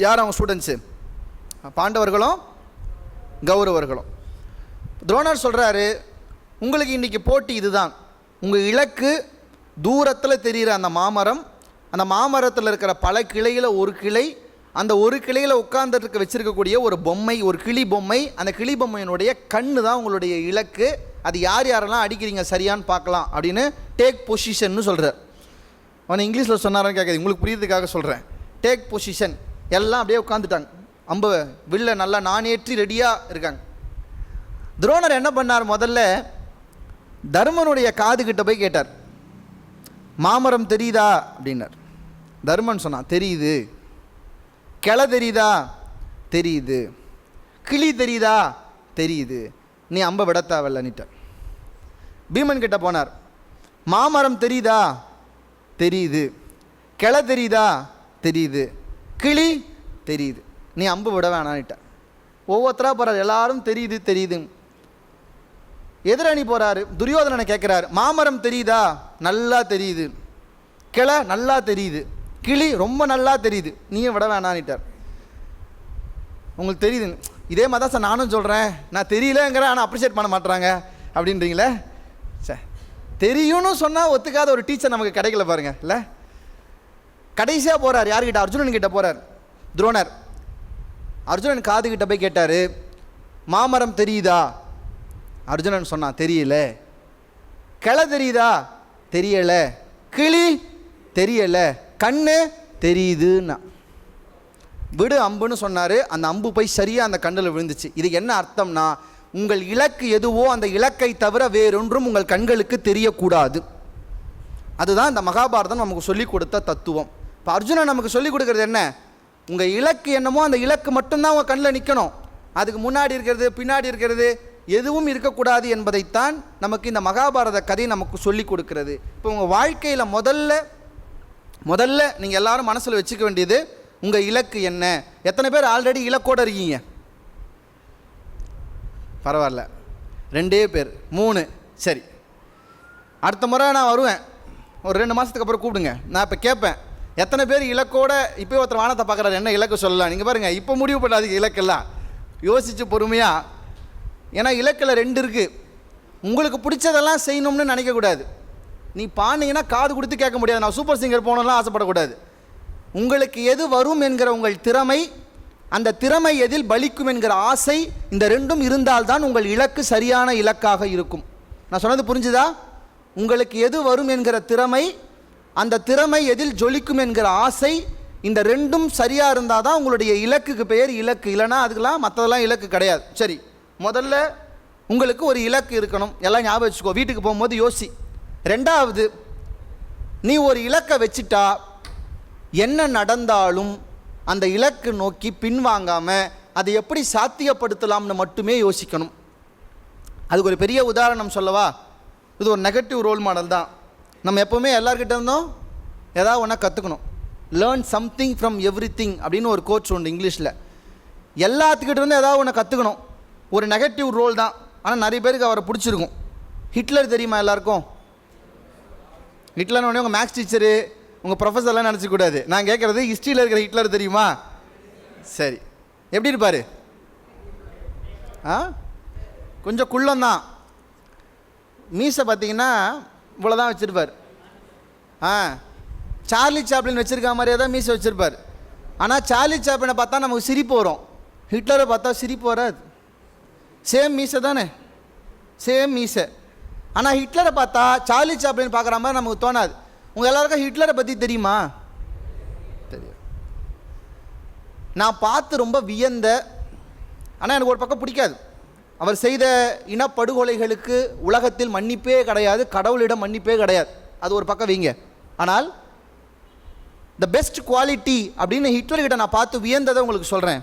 யார் அவங்க ஸ்டூடெண்ட்ஸு? பாண்டவர்களும் கௌரவர்களும். துரோணர் சொல்கிறாரு, உங்களுக்கு இன்றைக்கி போட்டி இதுதான். உங்கள் இலக்கு தூரத்தில் தெரிகிற அந்த மாமரம், அந்த மாமரத்தில் இருக்கிற பல கிளையில் ஒரு கிளை, அந்த ஒரு கிளையில் உட்கார்ந்துட்டு வச்சுருக்கக்கூடிய ஒரு பொம்மை, ஒரு கிளி பொம்மை, அந்த கிளி பொம்மையினுடைய கண்ணு தான் உங்களுடைய இலக்கு. அது யாரெல்லாம் அடிக்கிறீங்க சரியான்னு பார்க்கலாம் அப்படின்னு டேக் பொசிஷன்னு சொல்கிறார். அவன் இங்கிலீஷில் சொன்னாரான்னு கேட்காது, உங்களுக்கு புரியுறதுக்காக சொல்கிறேன். Take position. எல்லாம் அப்படியே உட்காந்துட்டாங்க, அம்பு வில்ல நல்லா நானேற்றி ரெடியாக இருக்காங்க. துரோணர் என்ன பண்ணார், முதல்ல தர்மனுடைய காதுகிட்ட போய் கேட்டார், மாமரம் தெரியுதா அப்படின்னார். தர்மன் சொன்னான், தெரியுது. கிளை தெரியுதா? தெரியுது. கிளி தெரியுதா? தெரியுது. நீ அம்பை விட தேவையில்லன்னுட்டார். பீமன் கிட்ட போனார், மாமரம் தெரியுதா? தெரியுது. கிளை தெரியுதா? தெரியுது. கிளி தெரியுது. நீ அம்பு விட வேணான்னுட்டார். ஒவ்வொருத்தராக போகிறார், எல்லாரும் தெரியுது தெரியுது. எதிரணி போகிறாரு, துரியோதனனை கேட்குறாரு, மாமரம் தெரியுதா? நல்லா தெரியுது. கிளை நல்லா தெரியுது. கிளி ரொம்ப நல்லா தெரியுது. நீயும் விட வேணான்னுட்டார். உங்களுக்கு தெரியுது, இதே மாதிரி தான் சார் நானும் சொல்கிறேன், நான் தெரியலங்கிறேன், ஆனால் அப்ரிஷியேட் பண்ண மாட்டுறாங்க அப்படின்றீங்களே. சார் தெரியும்னு சொன்னால் ஒத்துக்காத ஒரு டீச்சர் நமக்கு கிடைக்கல பாருங்க. இல்லை, கடைசியாக போகிறார் யார்கிட்ட? அர்ஜுனன் கிட்ட போகிறார் துரோணர். அர்ஜுனன் காதுகிட்ட போய் கேட்டார், மாமரம் தெரியுதா? அர்ஜுனன் சொன்னான், தெரியல. கிளை தெரியுதா? தெரியல. கிளி தெரியல. கண்ணு தெரியுதுன்னா விடு அம்புன்னு சொன்னார். அந்த அம்பு போய் சரியாக அந்த கண்ணில் விழுந்துச்சு. இதுக்கு என்ன அர்த்தம்னா, உங்கள் இலக்கு எதுவோ அந்த இலக்கை தவிர வேறொன்றும் உங்கள் கண்களுக்கு தெரியக்கூடாது. அதுதான் இந்த மகாபாரதம் நமக்கு சொல்லிக் கொடுத்த தத்துவம். இப்போ அர்ஜுனன் நமக்கு சொல்லிக் கொடுக்குறது என்ன, உங்கள் இலக்கு என்னமோ அந்த இலக்கு மட்டும்தான் உங்கள் கண்ணில் நிற்கணும். அதுக்கு முன்னாடி இருக்கிறது பின்னாடி இருக்கிறது எதுவும் இருக்கக்கூடாது என்பதைத்தான் நமக்கு இந்த மகாபாரத கதை நமக்கு சொல்லிக் கொடுக்கிறது. இப்போ உங்கள் வாழ்க்கையில் முதல்ல நீங்கள் எல்லாரும் மனசில் வச்சுக்க வேண்டியது, உங்கள் இலக்கு என்ன. எத்தனை பேர் ஆல்ரெடி இலக்கோடு இருக்கீங்க? பரவாயில்ல, 2 பேர், 3. சரி, அடுத்த முறை நான் வருவேன், ஒரு 2 மாதத்துக்கு அப்புறம் கூப்பிடுங்க. நான் இப்போ கேட்பேன், எத்தனை பேர் இலக்கோட இப்போ ஒருத்தர் வானத்தை பார்க்குறாரு, என்ன இலக்கு சொல்லலாம்? நீங்கள் பாருங்கள், இப்போ முடிவு பண்ணாதீங்க இலக்கெல்லாம், யோசித்து பொறுமையாக. ஏன்னா இலக்கில் 2 இருக்குது. உங்களுக்கு பிடிச்சதெல்லாம் செய்யணும்னு நினைக்கக்கூடாது. நீ பாண்டிங்கன்னா காது கொடுத்து கேட்க முடியாது. நான் சூப்பர் சிங்கர் போகணும்லாம் ஆசைப்படக்கூடாது. உங்களுக்கு எது வரும் என்கிற உங்கள் திறமை, அந்த திறமை எதில் பலிக்கும் என்கிற ஆசை, இந்த 2ம் இருந்தால்தான் உங்கள் இலக்கு சரியான இலக்காக இருக்கும். நான் சொன்னது புரிஞ்சுதா? உங்களுக்கு எது வரும் என்கிற திறமை, அந்த திறமை எதில் ஜொலிக்கும் என்கிற ஆசை, இந்த 2ம் சரியாக இருந்தால் தான் உங்களுடைய இலக்குக்கு பெயர் இலக்கு. இல்லைனா அதுக்கெல்லாம் மற்றதெல்லாம் இலக்கு கிடையாது. சரி, முதல்ல உங்களுக்கு ஒரு இலக்கு இருக்கணும். எல்லாம் ஞாபகம் வச்சுக்கோ, வீட்டுக்கு போகும்போது யோசி. 2வது, நீ ஒரு இலக்கை வச்சுட்டா என்ன நடந்தாலும் அந்த இலக்கு நோக்கி பின்வாங்காமல் அதை எப்படி சாத்தியப்படுத்தலாம்னு மட்டுமே யோசிக்கணும். அதுக்கு ஒரு பெரிய உதாரணம் சொல்லவா? இது ஒரு நெகட்டிவ் ரோல் மாடல் தான். நம்ம எப்போவுமே எல்லார்கிட்ட இருந்தோம் ஏதாவது ஒன்றா கற்றுக்கணும். Learn something from every thing அப்படின்னு ஒரு கோச் உண்டு இங்கிலீஷில். எல்லாத்துக்கிட்ட இருந்து ஏதாவது ஒன்று கற்றுக்கணும். ஒரு நெகட்டிவ் ரோல் தான், ஆனால் நிறைய பேருக்கு அவரை பிடிச்சிருக்கும். ஹிட்லர் தெரியுமா எல்லாருக்கும்? ஹிட்லர்னு உடனே உங்கள் மேக்ஸ் டீச்சரு உங்கள் ப்ரொஃபஸர்லாம் நினச்சிக்கூடாது. நான் கேட்குறது, ஹிஸ்ட்ரியில் இருக்கிற ஹிட்லர் தெரியுமா? சரி, எப்படி இருப்பார்? கொஞ்சம் குள்ளந்தான். மீசை பார்த்தீங்கன்னா இவ்வளோ தான் வச்சுருப்பார். சார்லி சாப்ளின் வச்சுருக்க மாதிரியே தான் மீசை வச்சுருப்பார். ஆனால் சார்லி சாப்ளினை பார்த்தா நமக்கு சிரிப்பு வரும், ஹிட்லரை பார்த்தா சிரிப்பு வராது. சேம் மீசை தானே, சேம் மீசை. ஆனால் ஹிட்லரை பார்த்தா சார்லி சாப்ளின் பார்க்குற மாதிரி நமக்கு தோணாது. உங்கள் எல்லாருக்கும் ஹிட்லரை பற்றி தெரியுமா? தெரியும். நான் பார்த்து ரொம்ப வியந்த ஆனால் எனக்கு ஒரு பக்கம் பிடிக்காது. அவர் செய்த இனப்படுகொலைகளுக்கு உலகத்தில் மன்னிப்பே கிடையாது, கடவுளிடம் மன்னிப்பே கிடையாது. அது ஒரு பக்கம் வைங்க. ஆனால் த பெஸ்ட் குவாலிட்டி அப்படின்னு ஹிட்லர்கிட்ட நான் பார்த்து வியந்ததை உங்களுக்கு சொல்கிறேன்.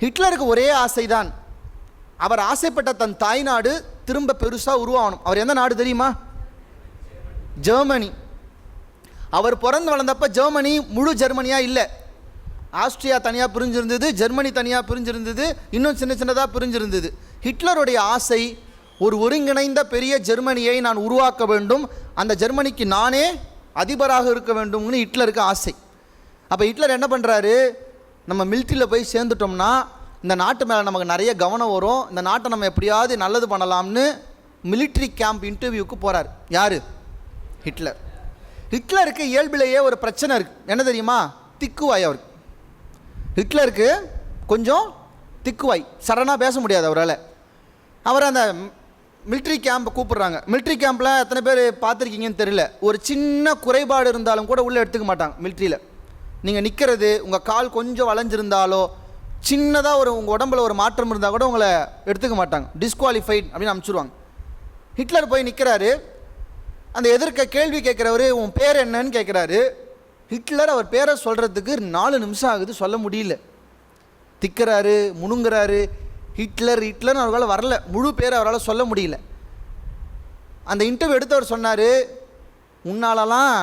ஹிட்லருக்கு ஒரே ஆசைதான், அவர் ஆசைப்பட்ட தன் தாய்நாடு திரும்ப பெருசாக உருவாகணும். அவர் எந்த நாடு தெரியுமா? ஜெர்மனி. அவர் பிறந்து வளர்ந்தப்ப ஜெர்மனி முழு ஜெர்மனியாக இல்லை. ஆஸ்திரியா தனியாக பிரிஞ்சிருந்தது, ஜெர்மனி தனியாக பிரிஞ்சிருந்தது, இன்னும் சின்ன சின்னதாக பிரிஞ்சிருந்தது. ஹிட்லருடைய ஆசை ஒரு ஒருங்கிணைந்த பெரிய ஜெர்மனியை நான் உருவாக்க வேண்டும், அந்த ஜெர்மனிக்கு நானே அதிபராக இருக்க வேண்டும்னு ஹிட்லருக்கு ஆசை. அப்போ ஹிட்லர் என்ன பண்ணுறாரு, நம்ம மிலிட்ரியில் போய் சேர்ந்துட்டோம்னா இந்த நாட்டு மேலே நமக்கு நிறைய கவனம் வரும், இந்த நாட்டை நம்ம எப்படியாவது நல்லது பண்ணலாம்னு மிலிட்ரி கேம்ப் இன்டர்வியூக்கு போகிறார். யார்? ஹிட்லர். ஹிட்லருக்கு இயல்பிலேயே ஒரு பிரச்சனை இருக்குது. என்ன தெரியுமா? திக்குவாய். அவருக்கு ஹிட்லருக்கு கொஞ்சம் திக்குவாய், சடனாக பேச முடியாது அவரால். அவர் அந்த மிலிட்ரி கேம்பை கூப்பிட்றாங்க. மிலிட்ரி கேம்பில் எத்தனை பேர் பார்த்துருக்கீங்கன்னு தெரியல, ஒரு சின்ன குறைபாடு இருந்தாலும் கூட உள்ளே எடுத்துக்க மாட்டாங்க மிலிட்ரியில். நீங்கள் நிற்கிறது, உங்கள் கால் கொஞ்சம் வளைஞ்சிருந்தாலோ, சின்னதாக உங்கள் உடம்புல ஒரு மாற்றம் இருந்தால் கூட உங்களை எடுத்துக்க மாட்டாங்க, டிஸ்குவாலிஃபைட் அப்படின்னு அனுப்பிச்சிடுவாங்க. ஹிட்லர் போய் நிற்கிறாரு. அந்த எதிர்க்க கேள்வி கேட்குறவர் உன் பேர் என்னன்னு கேட்குறாரு. ஹிட்லர் அவர் பேரை சொல்கிறதுக்கு 4 நிமிஷம் ஆகுது, சொல்ல முடியல. திக்கிறாரு, முணுங்கிறாரு. ஹிட்லர்னு அவரால் வரல, முழு பேரை அவரால் சொல்ல முடியல. அந்த இன்டர்வியூ எடுத்தவர் சொன்னார், உன்னாலலாம்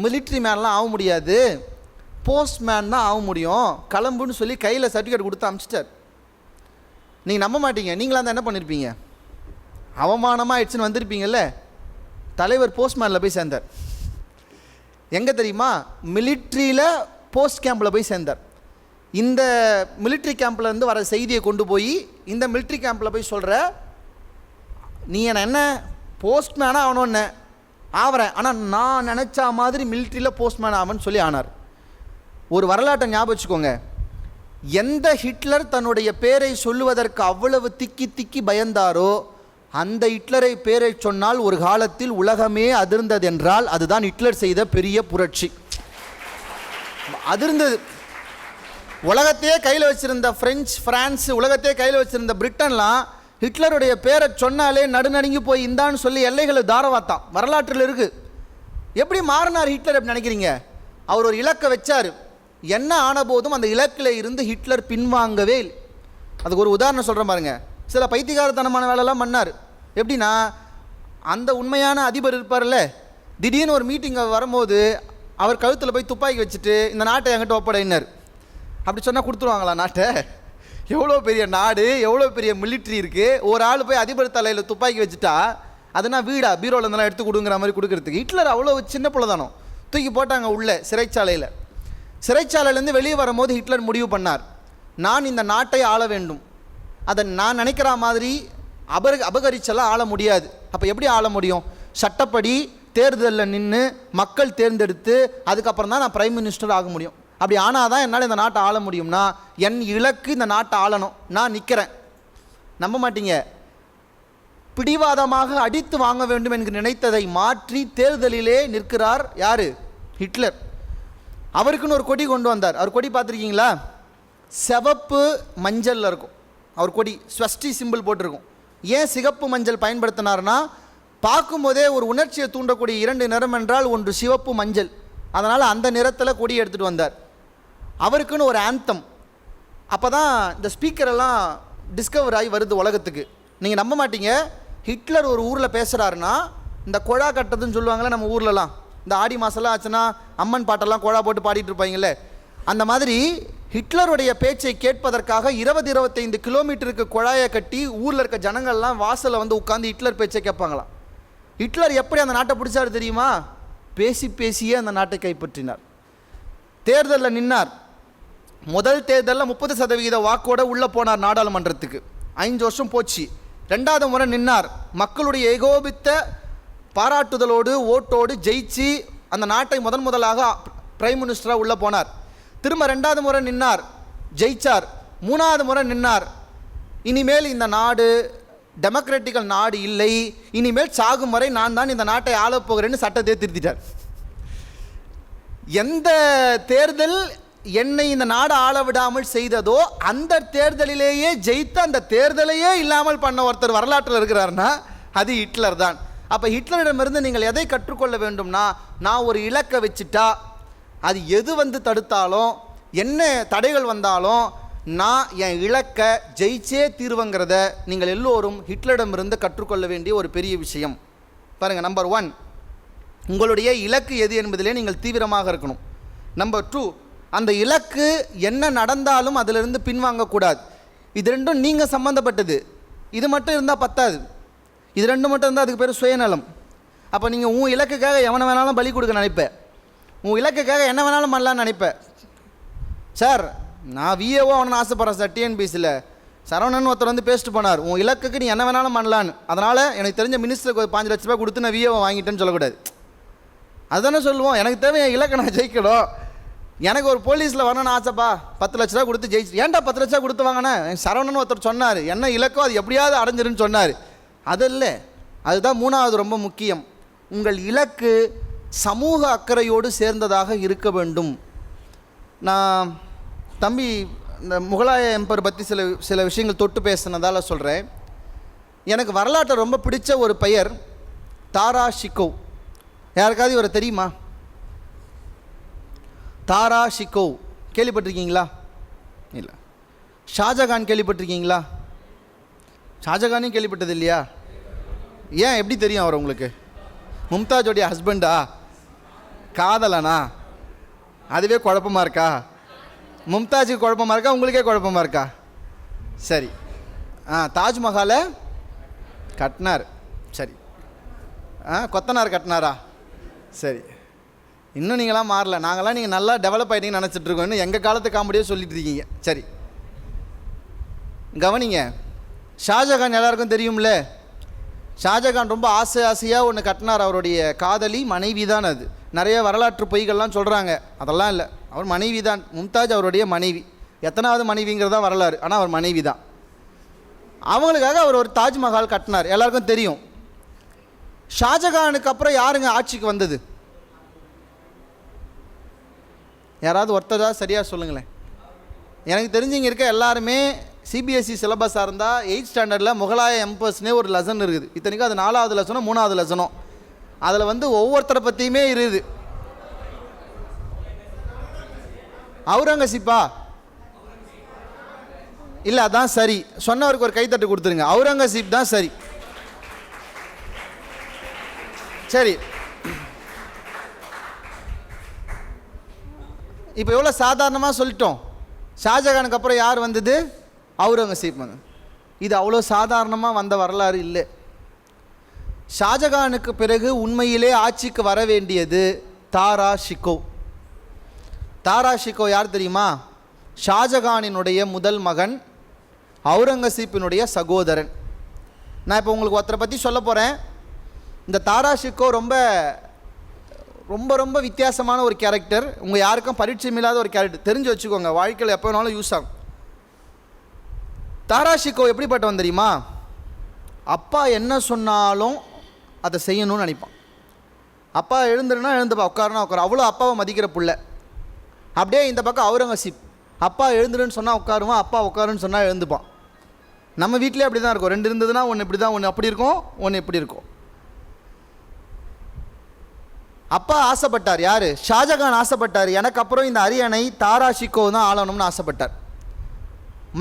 மிலிட்ரி மேன்லாம் ஆக முடியாது, போஸ்ட்மேன் தான் ஆக முடியும், கிளம்புன்னு சொல்லி கையில் சர்டிஃபிகேட் கொடுத்து அனுப்பிச்சிட்டார். நீங்கள் நம்ப மாட்டீங்க, நீங்களாம் தான் என்ன பண்ணியிருப்பீங்க? அவமானமாக ஆயிடுச்சுன்னு வந்திருப்பீங்கல்ல. தலைவர் போஸ்ட்மேனில் போய் சேர்ந்தார். எங்கே தெரியுமா? மிலிட்ரியில் போஸ்ட் கேம்பில் போய் சேர்ந்தார். இந்த மிலிட்ரி கேம்ப்லேருந்து வர செய்தியை கொண்டு போய் இந்த மிலிட்ரி கேம்பில் போய் சொல்கிற, நீ என்ன போஸ்ட்மேனாக ஆகணும்னு ஆகிறேன், ஆனால் நான் நினச்சா மாதிரி மிலிட்ரியில் போஸ்ட்மேன் ஆகணும்னு சொல்லி ஆனார். ஒரு வரலாற்றை ஞாபகம் வச்சுக்கோங்க. எந்த ஹிட்லர் தன்னுடைய பேரை சொல்லுவதற்கு அவ்வளவு திக்கி திக்கி பயந்தாரோ அந்த ஹிட்லரை பேரை சொன்னால் ஒரு காலத்தில் உலகமே அதிர்ந்தது என்றால் அதுதான் ஹிட்லர் செய்த பெரிய புரட்சி. அதிர்ந்தது. உலகத்தையே கையில் வச்சிருந்த பிரான்ஸ், உலகத்தையே கையில் வச்சிருந்த பிரிட்டன்லாம் ஹிட்லருடைய பேரை சொன்னாலே நடுநடுங்கி போய் இந்தான்னு சொல்லி எல்லைகளை தாரவாத்தான். வரலாற்றில் இருக்குது. எப்படி மாறினார் ஹிட்லர் எப்படி நினைக்கிறீங்க? அவர் ஒரு இலக்கை வச்சார். என்ன ஆன போதும் அந்த இலக்கில் இருந்து ஹிட்லர் பின்வாங்கவே இல்லை. அதுக்கு ஒரு உதாரணம் சொல்கிறேன் பாருங்க. சில பைத்தியகாரத்தனமான வேலைலாம் பண்ணார். எப்படின்னா, அந்த உண்மையான அதிபர் இருப்பார்ல, திடீர்னு ஒரு மீட்டிங் வரும்போது அவர் கழுத்தில் போய் துப்பாக்கி வச்சுட்டு இந்த நாட்டை என்கிட்ட ஒப்படைனார். அப்படி சொன்னால் கொடுத்துருவாங்களா நாட்டை? எவ்வளோ பெரிய நாடு, எவ்வளோ பெரிய மிலிட்ரி இருக்குது. ஒரு ஆள் போய் அதிபர் தலையில் துப்பாக்கி வச்சுட்டா அதுனா வீடா, பீரோவில் இருந்தெல்லாம் எடுத்து கொடுங்கிற மாதிரி கொடுக்கறதுக்கு. ஹிட்லர் அவ்வளோ சின்ன பிள்ளைதானோ, தூக்கி போட்டாங்க உள்ளே சிறைச்சாலையில். சிறைச்சாலையிலேருந்து வெளியே வரும்போது ஹிட்லர் முடிவு பண்ணார், நான் இந்த நாட்டை ஆள வேண்டும், அதை நான் நினைக்கிற மாதிரி அபகரிச்செல்லாம் ஆள முடியாது. அப்போ எப்படி ஆள முடியும்? சட்டப்படி தேர்தலில் நின்று மக்கள் தேர்ந்தெடுத்து அதுக்கப்புறம் தான் நான் பிரைம் மினிஸ்டர் ஆக முடியும். அப்படி ஆனால் தான் என்னால் இந்த நாட்டை ஆள முடியும்னா என் இலக்கு இந்த நாட்டை ஆளணும். நான் நிற்கிறேன். நம்ப மாட்டீங்க, பிடிவாதமாக அடித்து வாங்க வேண்டும் என்று நினைத்ததை மாற்றி தேர்தலிலே நிற்கிறார். யார்? ஹிட்லர். அவருக்குன்னு ஒரு கொடி கொண்டு வந்தார். அவர் கொடி பார்த்துருக்கீங்களா? சிவப்பு மஞ்சளில் இருக்கும் அவர் கொடி, ஸ்வஸ்டி சிம்பிள் போட்டிருக்கும். ஏன் சிகப்பு மஞ்சள் பயன்படுத்தினார்னா, பார்க்கும்போதே ஒரு உணர்ச்சியை தூண்டக்கூடிய 2 நிறம் என்றால் ஒன்று சிவப்பு மஞ்சள். அதனால் அந்த நிறத்தில் கொடி எடுத்துகிட்டு வந்தார். அவருக்குன்னு ஒரு ஆந்தம். அப்போ தான் இந்த ஸ்பீக்கரெல்லாம் டிஸ்கவர் ஆகி வருது உலகத்துக்கு. நீங்கள் நம்ப மாட்டீங்க, ஹிட்லர் ஒரு ஊரில் பேசுகிறாருன்னா இந்த குழா கட்டுறதுன்னு சொல்லுவாங்களே நம்ம ஊர்லலாம், இந்த ஆடி மாதம்லாம் ஆச்சுன்னா அம்மன் பாட்டெல்லாம் குழா போட்டு பாடிட்டு இருப்பாங்களே, அந்த மாதிரி ஹிட்லருடைய பேச்சை கேட்பதற்காக 20-25 கிலோமீட்டருக்கு குழாயை கட்டி ஊரில் இருக்க ஜனங்கள்லாம் வாசலில் வந்து உட்காந்து ஹிட்லர் பேச்சை கேட்பாங்களாம். ஹிட்லர் எப்படி அந்த நாட்டை பிடிச்சாரு தெரியுமா? பேசி பேசியே அந்த நாட்டை கைப்பற்றினார். தேர்தலில் நின்னார். முதல் தேர்தலில் 30% வாக்கோடு உள்ளே போனார் நாடாளுமன்றத்துக்கு. 5 வருஷம் போச்சு. 2வது முறை நின்னார். மக்களுடைய ஏகோபித்த பாராட்டுதலோடு ஓட்டோடு ஜெயிச்சு அந்த நாட்டை முதலாக பிரைம் மினிஸ்டராக உள்ளே போனார். திரும்ப 2வது முறை நின்னார், ஜெயிச்சார். 3வது முறை நின்னார். இனிமேல் இந்த நாடு டெமோக்ராட்டிக்கல் நாடு இல்லை, இனிமேல் சாகும் வரை நான் தான் இந்த நாட்டை ஆளப்போகிறேன்னு சட்டத்தை திருத்திட்டார். எந்த தேர்தல் என்னை இந்த நாடு ஆள விடாமல் செய்ததோ அந்த தேர்தலிலேயே ஜெயித்து அந்த தேர்தலையே இல்லாமல் பண்ண ஒருத்தர் வரலாற்றில் இருக்கிறாருன்னா அது ஹிட்லர் தான். அப்போ ஹிட்லரிடமிருந்து நீங்கள் எதை கற்றுக்கொள்ள வேண்டும்னா, நான் ஒரு இலக்கை வச்சுட்டா அது எது வந்து தடுத்தாலும் என்ன தடைகள் வந்தாலும் நான் என் இலக்கை ஜெயிச்சே தீர்வுங்கிறத நீங்கள் எல்லோரும் ஹிட்லரிடமிருந்து கற்றுக்கொள்ள வேண்டிய ஒரு பெரிய விஷயம். பாருங்கள், நம்பர் 1 உங்களுடைய இலக்கு எது என்பதிலே நீங்கள் தீவிரமாக இருக்கணும். நம்பர் 2 அந்த இலக்கு என்ன நடந்தாலும் அதிலிருந்து பின்வாங்கக்கூடாது. இது ரெண்டும் நீங்கள் சம்மந்தப்பட்டது. இது மட்டும் இருந்தால் பத்தாது. இது ரெண்டு மட்டும் இருந்தால் அதுக்கு பேர் சுயநலம். அப்போ நீங்கள் உன் இலக்குக்காக எவனை வேணாலும் பலி கொடுக்க நினைப்பேன், உன் இலக்குக்காக என்ன வேணாலும் பண்ணலான்னு நினைப்பேன். சார் நான் விஏஓ அவனை ஆசைப்பட்றேன் சார், டிஎன்பிசியில் சரவணன் ஒருத்தர் வந்து பேசிட்டு போனார், உன் இலக்குக்கு நீ என்ன வேணாலும் பண்ணலான்னு, அதனால் எனக்கு தெரிஞ்ச மினிஸ்டருக்கு ஒரு 5 லட்ச ரூபாய் கொடுத்து நான் விஏஓ வாங்கிட்டேன்னு சொல்லக்கூடாது. அதுதானே சொல்லுவோம். எனக்கு தேவை என் இலக்கை நான் ஜெயிக்கணும், எனக்கு ஒரு போலீஸில் வரணும்னு ஆசைப்பா, 10 லட்ச ரூபா கொடுத்து ஜெயிச்சு. ஏன்டா 10 லட்ச ரூபா கொடுத்து வாங்கினேன், சரவணன் ஒருத்தர் சொன்னார் என்ன இலக்கோ அது எப்படியாவது அடைஞ்சிருன்னு சொன்னார். அது இல்லை, அதுதான் 3வது ரொம்ப முக்கியம். உங்கள் இலக்கு சமூக அக்கறையோடு சேர்ந்ததாக இருக்க வேண்டும். நான் தம்பி இந்த முகலாய எம்பர் பற்றி சில விஷயங்கள் தொட்டு பேசினதால் சொல்கிறேன். எனக்கு வரலாற்றை ரொம்ப பிடிச்ச ஒரு பெயர் தாரா ஷிகோவ். யாருக்காவது இவரை தெரியுமா? தாரா ஷிகோவ் கேள்விப்பட்டிருக்கீங்களா? இல்லை. ஷாஜகான் கேள்விப்பட்டிருக்கீங்களா? ஷாஜகானையும் கேள்விப்பட்டது இல்லையா? ஏன், எப்படி தெரியும் அவர் உங்களுக்கு? மும்தாஜோடைய ஹஸ்பண்டா, காதலனா? அதுவே குழப்பமாக இருக்கா? மும்தாஜுக்கு குழப்பமாக இருக்கா, உங்களுக்கே குழப்பமாக இருக்கா? சரி, தாஜ்மஹாலை கட்டினார். சரி, கொத்தனார் கட்டினாரா? சரி, இன்னும் நீங்களாம் மாறல, நாங்களாம் நீங்கள் நல்லா டெவலப் ஆகிட்டீங்கன்னு நினச்சிட்ருக்கோம், இன்னும் எங்கள் காலத்து காமெடியோ சொல்லிட்டு இருக்கீங்க. சரி கவனிங்க, ஷாஜகான் எல்லாருக்கும் தெரியும்ல, ஷாஜகான் ரொம்ப ஆசையாக ஒன்று கட்டினார். அவருடைய காதலி மனைவி தான். அது நிறைய வரலாற்று பொய்கள்லாம் சொல்கிறாங்க, அதெல்லாம் இல்லை, அவர் மனைவி தான். மும்தாஜ் அவருடைய மனைவி. எத்தனாவது மனைவிங்கிறதா வரலாறு, ஆனால் அவர் மனைவி தான். அவங்களுக்காக அவர் ஒரு தாஜ்மஹால் கட்டினார், எல்லாருக்கும் தெரியும். ஷாஜகானுக்கு அப்புறம் யாருங்க ஆட்சிக்கு வந்தது? யாராவது ஒருத்தரா சரியாக சொல்லுங்களேன். எனக்கு தெரிஞ்சிங்க இருக்க எல்லாருமே சிபிஎஸ்சி சிலபஸாக இருந்தால் 8th ஸ்டாண்டர்டில் முகலாய எம்பர்ஸ்னே ஒரு லெசன் இருக்குது. இத்தனைக்கும் அது 4வது லெசனோ 3வது லெசனோ. அதில் வந்து ஒவ்வொருத்தரை பற்றியுமே இருக்குது. அவுரங்கசீப்பா? இல்லை, அதான் சரி. சொன்னவருக்கு ஒரு கைத்தட்டு கொடுத்துருங்க. அவுரங்கசீப் தான் சரி. சரி, இப்போ எவ்வளோ சாதாரணமாக சொல்லிட்டோம். ஷாஜகானுக்கு அப்புறம் யார் வந்தது? அவுரங்கசீப் வந்து. இது அவ்வளோ சாதாரணமாக வந்த வரலாறு இல்லை. ஷாஜகானுக்கு பிறகு உண்மையிலே ஆட்சிக்கு வர வேண்டியது தாரா ஷிகோவ். தாரா ஷிகோவ் யார் தெரியுமா? ஷாஜகானினுடைய முதல் மகன், அவுரங்கசீப்பினுடைய சகோதரன். நான் இப்போ உங்களுக்கு ஒருத்தரை பற்றி சொல்ல போகிறேன். இந்த தாரா ஷிகோவ் ரொம்ப ரொம்ப ரொம்ப வித்தியாசமான ஒரு கேரக்டர். உங்கள் யாருக்கும் பரிச்சயம் இல்லாத ஒரு கேரக்டர், தெரிஞ்சு வச்சுக்கோங்க, வாழ்க்கையில் எப்போ வேணாலும் யூஸ் ஆகும். தாரா ஷிகோவ் எப்படிப்பட்டவன் தெரியுமா? அப்பா என்ன சொன்னாலும் அதை செய்யணும்னு நினைப்பான். அப்பா எழுந்துருன்னா எழுந்துப்பா, உட்காருனா உட்காரு, அவ்வளோ அப்பாவை மதிக்கிற புள்ள. அப்படியே இந்த பக்கம் அவுரங்கசீப், அப்பா எழுந்துருன்னு சொன்னால் உட்காருவான், அப்பா உட்காருன்னு சொன்னால் எழுந்துப்பான். நம்ம வீட்டிலே அப்படி தான் இருக்கும். 2 இருந்ததுன்னா ஒன்று இப்படி தான், ஒன்று அப்படி இருக்கும், ஒன்று இப்படி இருக்கும். அப்பா ஆசைப்பட்டார், யார்? ஷாஜகான் ஆசைப்பட்டார், எனக்கு அப்புறம் இந்த அரியணை தாரா ஷிகோவ் தான் ஆளணும்னு ஆசைப்பட்டார்.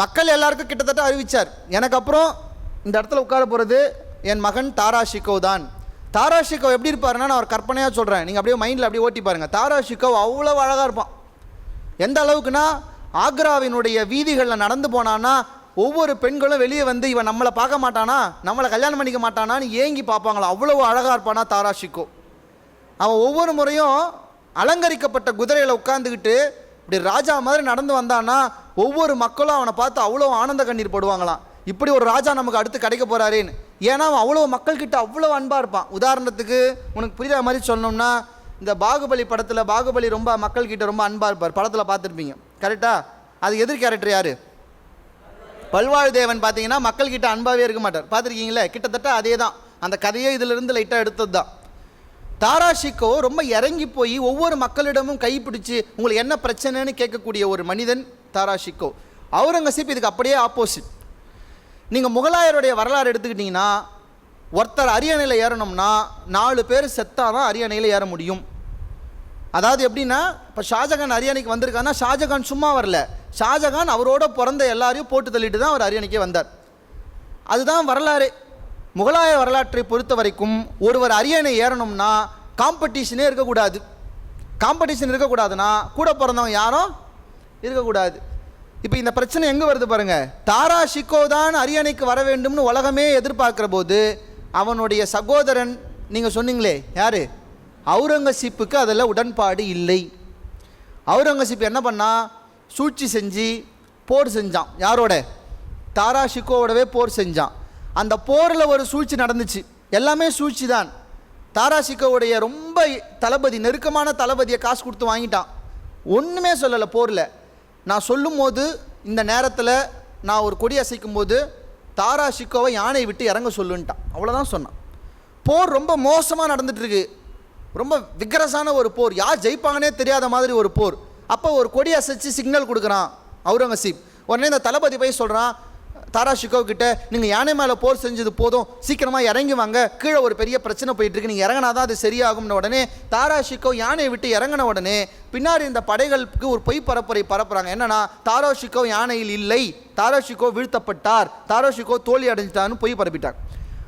மக்கள் எல்லாருக்கும் கிட்டத்தட்ட அறிவித்தார், எனக்கு அப்புறம் இந்த இடத்துல உட்கார போகிறது என் மகன் தாரா ஷிகோவ் தான். தாரா ஷிகோவ் எப்படி இருப்பாருன்னா, நான் ஒரு கற்பனையாக சொல்கிறேன், நீங்கள் அப்படியே மைண்டில் அப்படியே ஓட்டி பாருங்கள். தாரா ஷிகோவ் அவ்வளோ அழகாக இருப்பான். எந்த அளவுக்குன்னா, ஆக்ராவினுடைய வீதிகளில் நடந்து போனான்னா ஒவ்வொரு பெண்களும் வெளியே வந்து இவன் நம்மளை பார்க்க மாட்டானா, நம்மளை கல்யாணம் பண்ணிக்க மாட்டானான்னு ஏங்கி பார்ப்பாங்களா, அவ்வளோ அழகாக இருப்பானா தாரா ஷிகோவ். அவன் ஒவ்வொரு முறையும் அலங்கரிக்கப்பட்ட குதிரையில் உட்காந்துக்கிட்டு இப்படி ராஜா மாதிரி நடந்து வந்தான்னா ஒவ்வொரு மக்களும் அவனை பார்த்து அவ்வளோ ஆனந்த கண்ணீர் போடுவாங்களாம், இப்படி ஒரு ராஜா நமக்கு அடுத்து கிடைக்க போகிறாரேன்னு. ஏன்னா அவன் அவ்வளோ மக்கள்கிட்ட அவ்வளோ அன்பாக இருப்பான். உதாரணத்துக்கு உனக்கு புரியுற மாதிரி சொல்லணும்னா, இந்த பாகுபலி படத்தில் பாகுபலி ரொம்ப மக்கள்கிட்ட ரொம்ப அன்பாக இருப்பார், படத்தில் பார்த்துருப்பீங்க, கரெக்டாக? அது எதிர் கேரக்டர் யார்? பல்வாழ் தேவன். பார்த்தீங்கன்னா மக்கள்கிட்ட அன்பாகவே இருக்க மாட்டார், பார்த்துருக்கீங்களே? கிட்டத்தட்ட அதே தான், அந்த கதையே இதிலிருந்து லைட்டாக எடுத்தது தான். தாரா ஷிக்கோ ரொம்ப இறங்கி போய் ஒவ்வொரு மக்களிடமும் கைப்பிடிச்சு உங்களுக்கு என்ன பிரச்சனைன்னு கேட்கக்கூடிய ஒரு மனிதன் தாரா ஷிக்கோ. அவுரங்கசீப் இதுக்கு அப்படியே ஆப்போசிட். நீங்கள் முகலாயருடைய வரலாறு எடுத்துக்கிட்டிங்கன்னா, ஒருத்தர் அரியணையில் ஏறணும்னா 4 பேர் செத்தாதான் அரியணையில் ஏற முடியும். அதாவது எப்படின்னா, இப்போ ஷாஜகான் அரியணைக்கு வந்திருக்காருன்னா ஷாஜகான் சும்மா வரல, ஷாஜகான் அவரோட பிறந்த எல்லாரையும் போட்டு தள்ளிட்டு தான் அவர் அரியணைக்கே வந்தார். அதுதான் வரலாறு. முகலாய வரலாற்றை பொறுத்த வரைக்கும் ஒருவர் அரியணை ஏறணும்னா காம்படிஷனே இருக்கக்கூடாது. காம்படிஷன் இருக்கக்கூடாதுன்னா கூட பிறந்தவங்க யாரும் இருக்கக்கூடாது. இப்போ இந்த பிரச்சனை எங்கே வருது பாருங்கள். தாரா ஷிக்கோ தான் அரியணைக்கு வர வேண்டும்னு உலகமே எதிர்பார்க்குற போது அவனுடைய சகோதரன் நீங்கள் சொன்னீங்களே யார், அவுரங்கசீப்புக்கு அதில் உடன்பாடு இல்லை. அவுரங்கசீப் என்ன பண்ணா, சூழ்ச்சி செஞ்சு போர் செஞ்சான். யாரோட? தாரா ஷிக்கோவோடவே போர் செஞ்சான். அந்த போரில் ஒரு சூழ்ச்சி நடந்துச்சு. எல்லாமே சூழ்ச்சி தான். தாரா ஷிக்கோவுடைய ரொம்ப தளபதி, நெருக்கமான தளபதியை காசு கொடுத்து வாங்கிட்டான். ஒன்றுமே சொல்லலை போரில். நான் சொல்லும் போது இந்த நேரத்தில் நான் ஒரு கொடி அசைக்கும் போது தாரா ஷிக்கோவை யானை விட்டு இறங்க சொல்லுன்ட்டான். அவ்வளோதான் சொன்னான். போர் ரொம்ப மோசமாக நடந்துட்டுருக்கு. ரொம்ப விக்ரஸான ஒரு போர், யார் ஜெயிப்பாங்கன்னே தெரியாத மாதிரி ஒரு போர். அப்போ ஒரு கொடி அசைச்சு சிக்னல் கொடுக்குறான் அவுரங்கசீப். உடனே இந்த தளபதி போய் சொல்கிறான் தாரா ஷிக்கோ கிட்ட, நீங்கள் யானை மேலே போர் செஞ்சது போதும், சீக்கிரமாக இறங்கி வாங்க, கீழே ஒரு பெரிய பிரச்சனை போயிட்டுருக்கு, நீங்கள் இறங்கினா தான் அது சரியாகும்னு. உடனே தாரா ஷிக்கோ யானையை விட்டு இறங்கின உடனே பின்னாடி இந்த படைகளுக்கு ஒரு பொய் பரப்புறாங்க. என்னன்னா, தாரா ஷிக்கோ யானையில் இல்லை, தாரா ஷிக்கோ வீழ்த்தப்பட்டார், தாரா ஷிக்கோ தோல்வி அடைஞ்சிட்டான்னு பொய் பரப்பிட்டாங்க.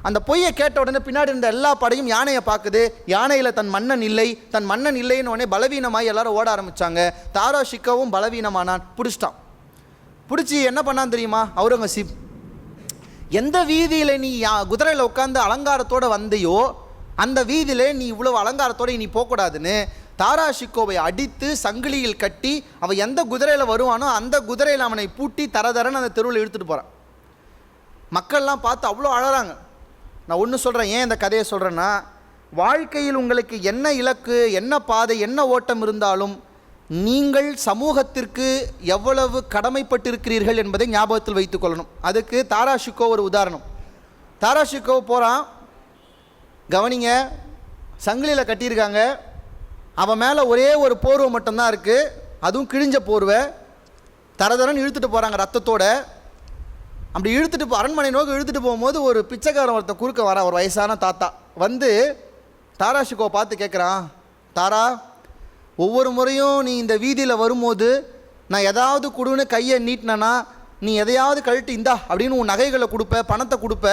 அந்த பொய்யை கேட்ட உடனே பின்னாடி இருந்த எல்லா படையும் யானையை பார்க்குது. யானையில் தன் மன்னன் இல்லை, தன் மன்னன் இல்லைன்னு உடனே பலவீனமாகி எல்லாரும் ஓட ஆரம்பித்தாங்க. தாரா ஷிக்கோவும் பலவீனமானான். பிடிச்சிட்டான். பிடிச்சி என்ன பண்ணான்னு தெரியுமா அவுரங்கசீப்? எந்த வீதியில் நீ குதிரையில் உட்காந்து அலங்காரத்தோடு வந்தையோ அந்த வீதியில் நீ இவ்வளவு அலங்காரத்தோடு நீ போகக்கூடாதுன்னு தாரா ஷிக்கோவை அடித்து சங்கிலியில் கட்டி அவன் எந்த குதிரையில் வருவானோ அந்த குதிரையில் அவனை பூட்டி தரன்னு அந்த தெருவில் இழுத்துட்டு போகிறான். மக்கள்லாம் பார்த்து அவ்வளோ அழறாங்க. நான் ஒன்று சொல்கிறேன், ஏன் இந்த கதையை சொல்கிறேன்னா, வாழ்க்கையில் உங்களுக்கு என்ன இலக்கு, என்ன பாதை, என்ன ஓட்டம் இருந்தாலும் நீங்கள் சமூகத்திற்கு எவ்வளவு கடமைப்பட்டிருக்கிறீர்கள் என்பதை ஞாபகத்தில் வைத்துக் கொள்ளணும். அதுக்கு தாரா ஷிக்கோ ஒரு உதாரணம். தாரா ஷிக்கோ போகிறான், கவனிங்க, சங்கிலியில் கட்டியிருக்காங்க. அவன் மேலே ஒரே ஒரு போர்வை மட்டும்தான் இருக்குது, அதுவும் கிழிஞ்ச போர்வை. தரன்னு இழுத்துட்டு போகிறாங்க ரத்தத்தோட. அப்படி இழுத்துட்டு அரண்மனை நோக்கி இழுத்துட்டு போகும்போது ஒரு பிச்சைக்காரன் ஒருத்தன் குறுக்க வர, ஒரு வயசான தாத்தா வந்து தாரா ஷிக்கோவை பார்த்து கேட்குறான், தாரா, ஒவ்வொரு முறையும் நீ இந்த வீதியில் வரும்போது நான் ஏதாவது கொடுன்னு கையை நீட்டினேன்னா நீ எதையாவது கழட்டி இந்தா அப்படின்னு உன் நகைகளை கொடுப்ப, பணத்தை கொடுப்ப.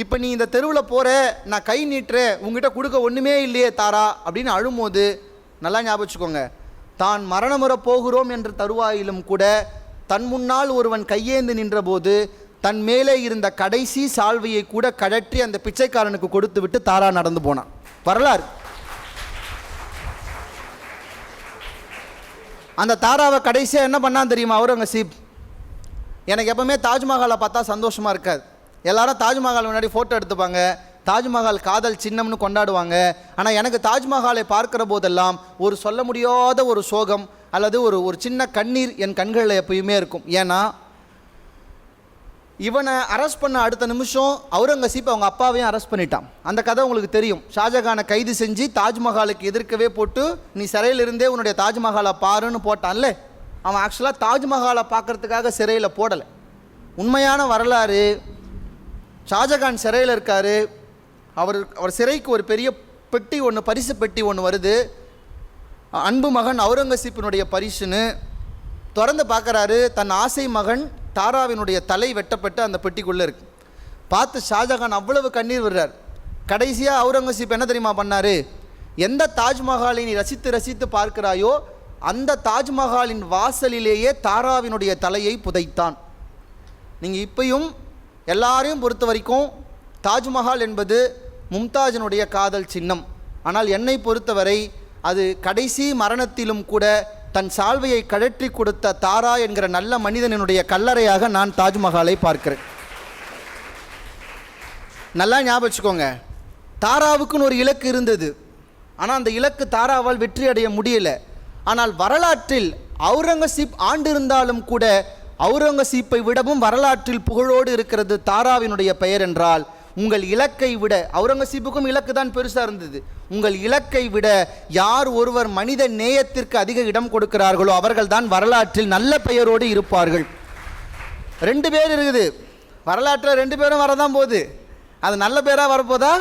இப்போ நீ இந்த தெருவில் போகிற, நான் கை நீட்டுறேன், உங்ககிட்ட கொடுக்க ஒன்றுமே இல்லையே தாரா அப்படின்னு அழும்போது, நல்லா ஞாபகம் வச்சுக்கோங்க, தான் மரணமுற போகிறோம் என்ற தருவாயிலும் கூட தன் முன்னால் ஒருவன் கையேந்து நின்றபோது தன் மேலே இருந்த கடைசி சால்வையை கூட கழற்றி அந்த பிச்சைக்காரனுக்கு கொடுத்து விட்டு தாரா நடந்து போனான். வரலாறு. அந்த தாராவை கடைசியாக என்ன பண்ணான்னு தெரியுமா அவுரங்கசீப்? எனக்கு எப்பவுமே தாஜ்மஹாலை பார்த்தா சந்தோஷமாக இருக்காது. எல்லாரும் தாஜ்மஹால் முன்னாடி ஃபோட்டோ எடுத்துப்பாங்க, தாஜ்மஹால் காதல் சின்னம்னு கொண்டாடுவாங்க. ஆனால் எனக்கு தாஜ்மஹாலை பார்க்குற போதெல்லாம் ஒரு சொல்ல முடியாத ஒரு சோகம் அல்லது ஒரு சின்ன கண்ணீர் என் கண்களில் எப்பயுமே இருக்கும். ஏன்னா இவனை அரெஸ்ட் பண்ண அடுத்த நிமிஷம் அவுரங்கசீப் அவங்க அப்பாவையும் அரெஸ்ட் பண்ணிட்டான். அந்த கதை உங்களுக்கு தெரியும். ஷாஜகானை கைது செஞ்சு தாஜ்மஹாலுக்கு எதிர்க்கவே போட்டு நீ சிறையில் இருந்தே உன்னுடைய தாஜ்மஹாலை பாருன்னு போட்டான்ல, அவன் ஆக்சுவலாக தாஜ்மஹாலை பார்க்குறதுக்காக சிறையில் போடலை. உண்மையான வரலாறு, ஷாஜகான் சிறையில் இருக்கார். அவர் சிறைக்கு ஒரு பெரிய பெட்டி ஒன்று, பரிசு பெட்டி ஒன்று வருது. அன்பு மகன் அவுரங்கசீப்பினுடைய பரிசுன்னு திறந்து பார்க்குறாரு. தன் ஆசை மகன் தாராவினுடைய தலை வெட்டப்பட்டு அந்த பெட்டிக்குள்ளே இருக்கு. பார்த்து ஷாஜகான் அவ்வளவு கண்ணீர் விடுறார். கடைசியாக அவுரங்கசீப் என்ன தெரியுமா பண்ணார்? எந்த தாஜ்மஹாலை நீ ரசித்து ரசித்து பார்க்கிறாயோ அந்த தாஜ்மஹாலின் வாசலிலேயே தாராவினுடைய தலையை புதைத்தான். நீங்கள் இப்பையும் எல்லாரையும் பொறுத்த வரைக்கும் தாஜ்மஹால் என்பது மும்தாஜினுடைய காதல் சின்னம். ஆனால் என்னை பொறுத்தவரை அது கடைசி மரணத்திலும் கூட தன் சால்வையை கழற்றி கொடுத்த தாரா என்கிற நல்ல மனிதனுடைய கல்லறையாக நான் தாஜ்மஹாலை பார்க்கிறேன். நல்லா ஞாபகம் வச்சுக்கோங்க, தாராவுக்குன்னு ஒரு இலக்கு இருந்தது. ஆனால் அந்த இலக்கு தாராவால் வெற்றி அடைய முடியல. ஆனால் வரலாற்றில் அவுரங்கசீப் ஆண்டு இருந்தாலும் கூட அவுரங்கசீப்பை விடவும் வரலாற்றில் புகழோடு இருக்கிறது தாராவினுடைய பெயர் என்றால் உங்கள் இலக்கை விட, அவுரங்கசீப்புக்கும் இலக்கு தான் பெருசாக இருந்தது, உங்கள் இலக்கை விட யார் ஒருவர் மனித நேயத்திற்கு அதிக இடம் கொடுக்கிறார்களோ அவர்கள் தான் வரலாற்றில் நல்ல பெயரோடு இருப்பார்கள். 2 பேர் இருக்குது வரலாற்றில், 2 பேரும் வரதான் போகுது. அது நல்ல பேராக வரப்போதா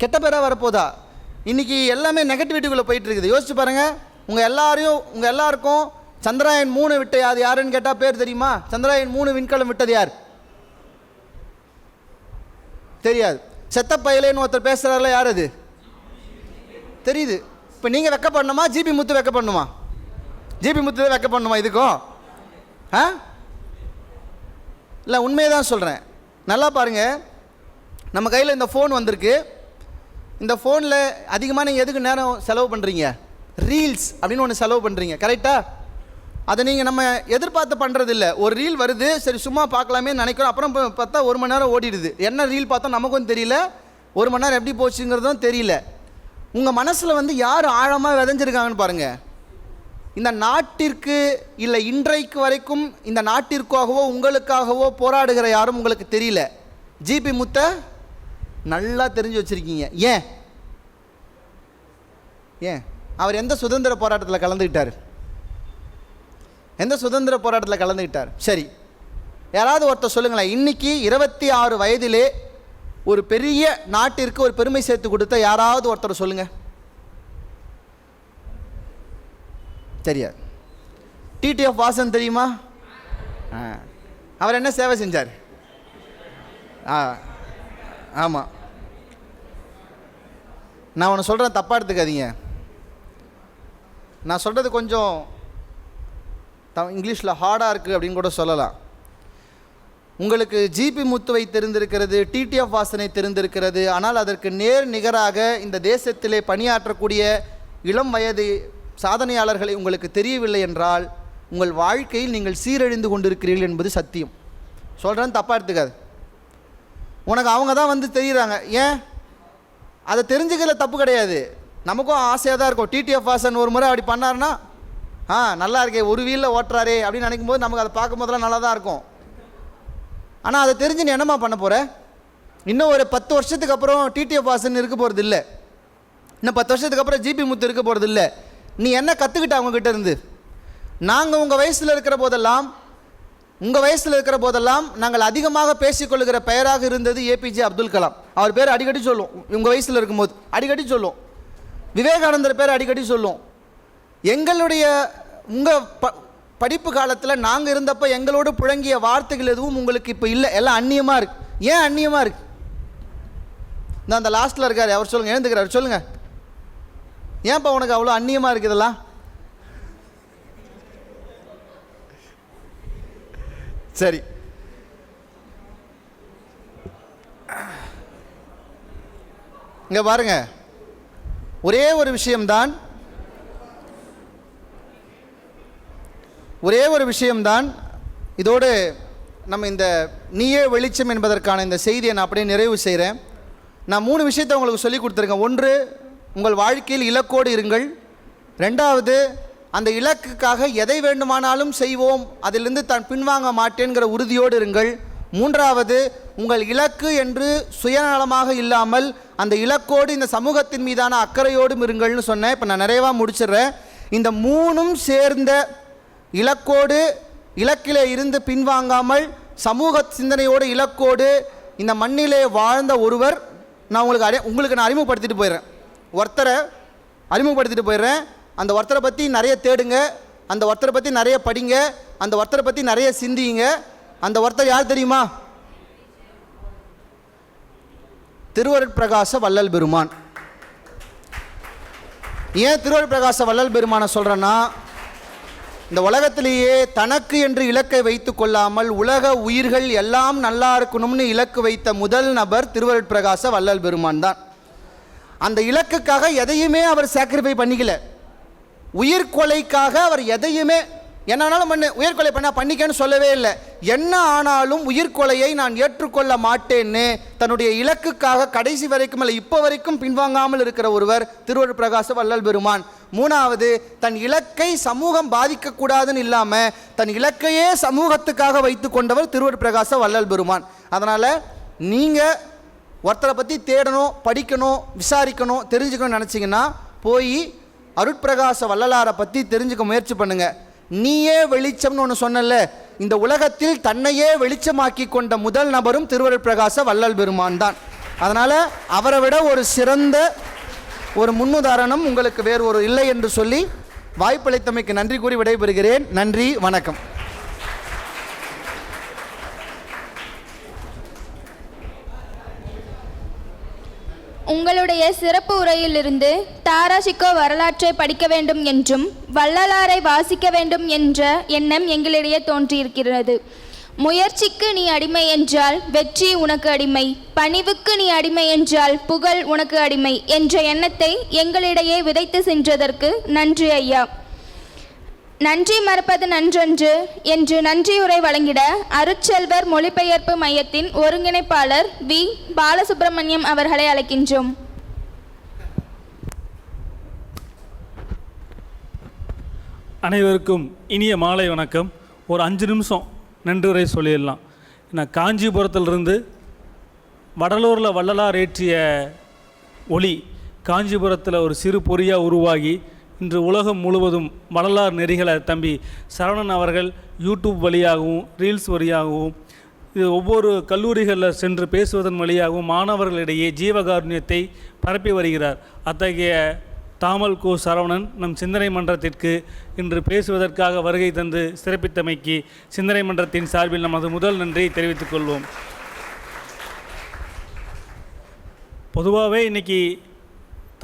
கெட்ட பேராக வரப்போதா? இன்றைக்கி எல்லாமே நெகட்டிவிட்டிக்குள்ளே போயிட்டு இருக்குது. யோசிச்சு பாருங்கள், உங்கள் எல்லாருக்கும் சந்திராயன் 3 விட்ட யாருன்னு கேட்டால் பேர் தெரியுமா? சந்திராயன் 3 விண்கலம் விட்டது யார்? தெரியாது. செத்த பயலேன்னு ஒருத்தர் பேசுகிறாரில்ல, யார் அது? தெரியுது. இப்போ நீங்கள் வெக்க பண்ணணுமா, ஜிபி முத்து வெக்க பண்ணணுமா? ஜிபி முத்து வெக்க பண்ணணுமா இதுக்கும்? இல்லை, உண்மையை தான் சொல்கிறேன். நல்லா பாருங்கள், நம்ம கையில் இந்த ஃபோன் வந்திருக்கு. இந்த ஃபோனில் அதிகமாக நீங்கள் எதுக்கு நேரம் செலவு பண்ணுறீங்க? ரீல்ஸ் அப்படின்னு ஒன்று செலவு பண்ணுறீங்க, கரெக்டாக? அதை நீங்கள் நம்ம எதிர்பார்த்து பண்ணுறதில்ல. ஒரு ரீல் வருது, சரி சும்மா பார்க்கலாமே நினைக்கிறோம், அப்புறம் பார்த்தா 1 மணி நேரம் ஓடிடுது. என்ன ரீல் பார்த்தோம் நமக்கும் தெரியல, 1 மணி நேரம் எப்படி போச்சுங்கிறதும் தெரியல. உங்கள் மனசில் வந்து யார் ஆழமாக விதைஞ்சிருக்காங்கன்னு பாருங்கள். இந்த நாட்டிற்கு இல்லை இன்றைக்கு வரைக்கும் இந்த நாட்டிற்காகவோ உங்களுக்காகவோ போராடுகிற யாரும் உங்களுக்கு தெரியல. ஜிபி முத்த நல்லா தெரிஞ்சு வச்சுருக்கீங்க. ஏன் அவர் எந்த சுதந்திர போராட்டத்தில் கலந்துக்கிட்டார்? எந்த சுதந்திர போராட்டத்தில் கலந்துக்கிட்டார்? சரி, யாராவது ஒருத்தர் சொல்லுங்களேன், இன்றைக்கி 26 வயதிலே ஒரு பெரிய நாட்டிற்கு ஒரு பெருமை சேர்த்து கொடுத்த யாராவது ஒருத்தர் சொல்லுங்கள். தெரியாது. டிடிஎஃப் வாசன் தெரியுமா? அவர் என்ன சேவை செஞ்சார்? ஆமாம். நான் ஒன்று சொல்கிறேன், தப்பாக எடுத்துக்காதீங்க. நான் சொல்கிறது கொஞ்சம் இங்கிலீஷில் ஹார்டாக இருக்குது அப்படின்னு கூட சொல்லலாம். உங்களுக்கு ஜிபி முத்துவை தெரிந்திருக்கிறது, டிடிஎஃப் வாசனை தெரிந்திருக்கிறது. ஆனால் அதற்கு நேர் நிகராக இந்த தேசத்திலே பணியாற்றக்கூடிய இளம் வயது சாதனையாளர்களை உங்களுக்கு தெரியவில்லை என்றால் உங்கள் வாழ்க்கையில் நீங்கள் சீரழிந்து கொண்டிருக்கிறீர்கள் என்பது சத்தியம். சொல்கிறேன்னு தப்பாக எடுத்துக்காது. உனக்கு அவங்க தான் வந்து தெரியுறாங்க, ஏன் அதை தெரிஞ்சுக்கல, தப்பு கிடையாது. நமக்கும் ஆசையாக தான் இருக்கும். டிடிஎஃப் வாசன் ஒரு முறை அப்படி பண்ணார்னா நல்லா இருக்கே, ஒரு வீலில் ஓட்டுறாரே அப்படின்னு நினைக்கும் போது நமக்கு அதை பார்க்கும் போதெல்லாம் நல்லா தான் இருக்கும். ஆனால் அதை தெரிஞ்சு நீ என்னம்மா பண்ண போகிற? இன்னும் ஒரு 10 வருஷத்துக்கு அப்புறம் டிடிஎஃப் வாசன் இருக்க போகிறது இல்லை, இன்னும் 10 வருஷத்துக்கு அப்புறம் ஜிபி முத்து இருக்க போகிறது இல்லை. நீ என்ன கற்றுக்கிட்ட அவங்கக்கிட்ட இருந்து? நாங்கள் உங்கள் வயசில் இருக்கிற போதெல்லாம் நாங்கள் அதிகமாக பேசிக்கொள்கிற பெயராக இருந்தது ஏபிஜே அப்துல் கலாம். அவர் பேர் அடிக்கடி சொல்லும், உங்கள் வயசில் இருக்கும்போது அடிக்கடி சொல்லும். விவேகானந்தர் பேர் அடிக்கடி சொல்லும். எங்களுடைய உங்கள் படிப்பு காலத்தில் நாங்கள் இருந்தப்போ எங்களோடு புழங்கிய வார்த்தைகள் எதுவும் உங்களுக்கு இப்போ இல்லை, எல்லாம் அந்நியமாக இருக்குது. ஏன் அந்நியமாக இருக்குது? நான் அந்த லாஸ்ட்டில் இருக்கார், அவர் சொல்லுங்கள், எழுந்துக்கிறார், சொல்லுங்கள், ஏன்ப்பா உனக்கு அவ்வளோ அந்நியமாக இருக்குதெல்லாம்? சரி, இங்கே பாருங்க, ஒரே ஒரு விஷயம்தான் இதோடு நம்ம இந்த நீயே வெளிச்சம் என்பதற்கான இந்த செய்தியை நான் அப்படியே நிறைவு செய்கிறேன். நான் 3 விஷயத்தை உங்களுக்கு சொல்லி கொடுத்துருக்கேன். 1, உங்கள் வாழ்க்கையில் இலக்கோடு இருங்கள். 2வது, அந்த இலக்குக்காக எதை வேண்டுமானாலும் செய்வோம், அதிலிருந்து தான் பின்வாங்க மாட்டேங்கிற உறுதியோடு இருங்கள். 3வது, உங்கள் இலக்கு என்று சுயநலமாக இல்லாமல் அந்த இலக்கோடு இந்த சமூகத்தின் மீதான அக்கறையோடும் இருங்கள்னு சொன்னேன். இப்போ நான் நிறைவாக முடிச்சிடுறேன். இந்த 3ம் சேர்ந்த இலக்கோடு, இலக்கிலே இருந்து பின்வாங்காமல் சமூக சிந்தனையோடு இலக்கோடு இந்த மண்ணிலே வாழ்ந்த ஒருவர் நான் உங்களுக்கு நான் அறிமுகப்படுத்திட்டு போயிடுறேன். ஒருத்தரை அறிமுகப்படுத்திட்டு போயிடுறேன். அந்த ஒருத்தரை பற்றி நிறைய தேடுங்க, அந்த ஒருத்தரை பற்றி நிறைய படிங்க, அந்த ஒருத்தரை பற்றி நிறைய சிந்திங்க. அந்த ஒருத்தர் யார் தெரியுமா? திருவருட்பிரகாச வள்ளல் பெருமான். ஏன் திருவருட்பிரகாச வள்ளல் பெருமானை சொல்கிறேன்னா, இந்த உலகத்திலேயே தனக்கு என்று இலக்கை வைத்து கொள்ளாமல் உலக உயிர்கள் எல்லாம் நல்லா இருக்கணும்னு இலக்கு வைத்த முதல் நபர் திருவருட்பிரகாச வள்ளல் பெருமான் தான். அந்த இலக்குக்காக எதையுமே அவர் சாக்ரிஃபை பண்ணிக்கல. உயிர்கொலைக்காக அவர் எதையுமே என்னாலும் உயிர்கொலை பண்ணிக்கன்னு சொல்லவே இல்லை. என்ன ஆனாலும் உயிர்கொலையை நான் ஏற்றுக்கொள்ள மாட்டேன்னு தன்னுடைய இலக்குக்காக கடைசி வரைக்கும் இல்லை இப்போ வரைக்கும் பின்வாங்காமல் இருக்கிற ஒருவர் திருவருட்பிரகாச வள்ளல் பெருமான். 3வது, தன் இலக்கை சமூகம் பாதிக்கக்கூடாதுன்னு இல்லாமல் தன் இலக்கையே சமூகத்துக்காக வைத்து கொண்டவர் திருவருட்பிரகாச வள்ளல் பெருமான். அதனால் நீங்கள் ஒருத்தரை பற்றி தேடணும், படிக்கணும், விசாரிக்கணும், தெரிஞ்சுக்கணும்னு நினச்சிங்கன்னா போய் அருட்பிரகாச வள்ளலாரை பற்றி தெரிஞ்சுக்க முயற்சி பண்ணுங்கள். நீயே வெளிச்சம்னு ஒன்று சொன்னல, இந்த உலகத்தில் தன்னையே வெளிச்சமாக்கி கொண்ட முதல் நபரும் திருவருட்பிரகாச வள்ளல் பெருமான் தான். அதனால் அவரை விட ஒரு சிறந்த ஒரு முன்னுதாரணம் உங்களுக்கு வேறு ஒரு இல்லை என்று சொல்லி வாய்ப்பளித்தமைக்கு நன்றி கூறி விடைபெறுகிறேன். நன்றி, வணக்கம். உங்களுடைய சிறப்பு உரையிலிருந்து தாராசிக்கோ வரலாற்றை படிக்க வேண்டும் என்றும் வள்ளலாரை வாசிக்க வேண்டும் என்ற எண்ணம் எங்களிடையே தோன்றியிருக்கிறது. முயற்சிக்கு நீ அடிமை என்றால் வெற்றி உனக்கு அடிமை, பணிவுக்கு நீ அடிமை என்றால் புகழ் உனக்கு அடிமை என்ற எண்ணத்தை எங்களிடையே விதைத்து சென்றதற்கு நன்றி ஐயா. நன்றி மறப்பது நன்றன்று என்று நன்றியுரை வழங்கிட அருட்செல்வர் மொழிபெயர்ப்பு மையத்தின் ஒருங்கிணைப்பாளர் வி. பாலசுப்ரமணியம் அவர்களை அழைக்கின்றோம். அனைவருக்கும் இனிய மாலை வணக்கம். ஒரு 5 நிமிஷம் நன்றியுரை சொல்லிடலாம். நான் காஞ்சிபுரத்திலிருந்து வடலூரில் வள்ளலார் ஏற்றிய ஒளி காஞ்சிபுரத்தில் ஒரு சிறு பொறியாக உருவாகி இன்று உலகம் முழுவதும் வள்ளலார் நெறிகளை தம்பி சரவணன் அவர்கள் யூடியூப் வழியாகவும் ரீல்ஸ் வழியாகவும் இது ஒவ்வொரு கல்லூரிகளில் சென்று பேசுவதன் வழியாகவும் மாணவர்களிடையே ஜீவகாருண்யத்தை பரப்பி வருகிறார். அத்தகைய தாமல் கோ சரவணன் நம் சிந்தனை மன்றத்திற்கு இன்று பேசுவதற்காக வருகை தந்து சிறப்பித்தமைக்கு சிந்தனை மன்றத்தின் சார்பில் நமது முதல் நன்றியை தெரிவித்துக் கொள்வோம். பொதுவாகவே இன்றைக்கி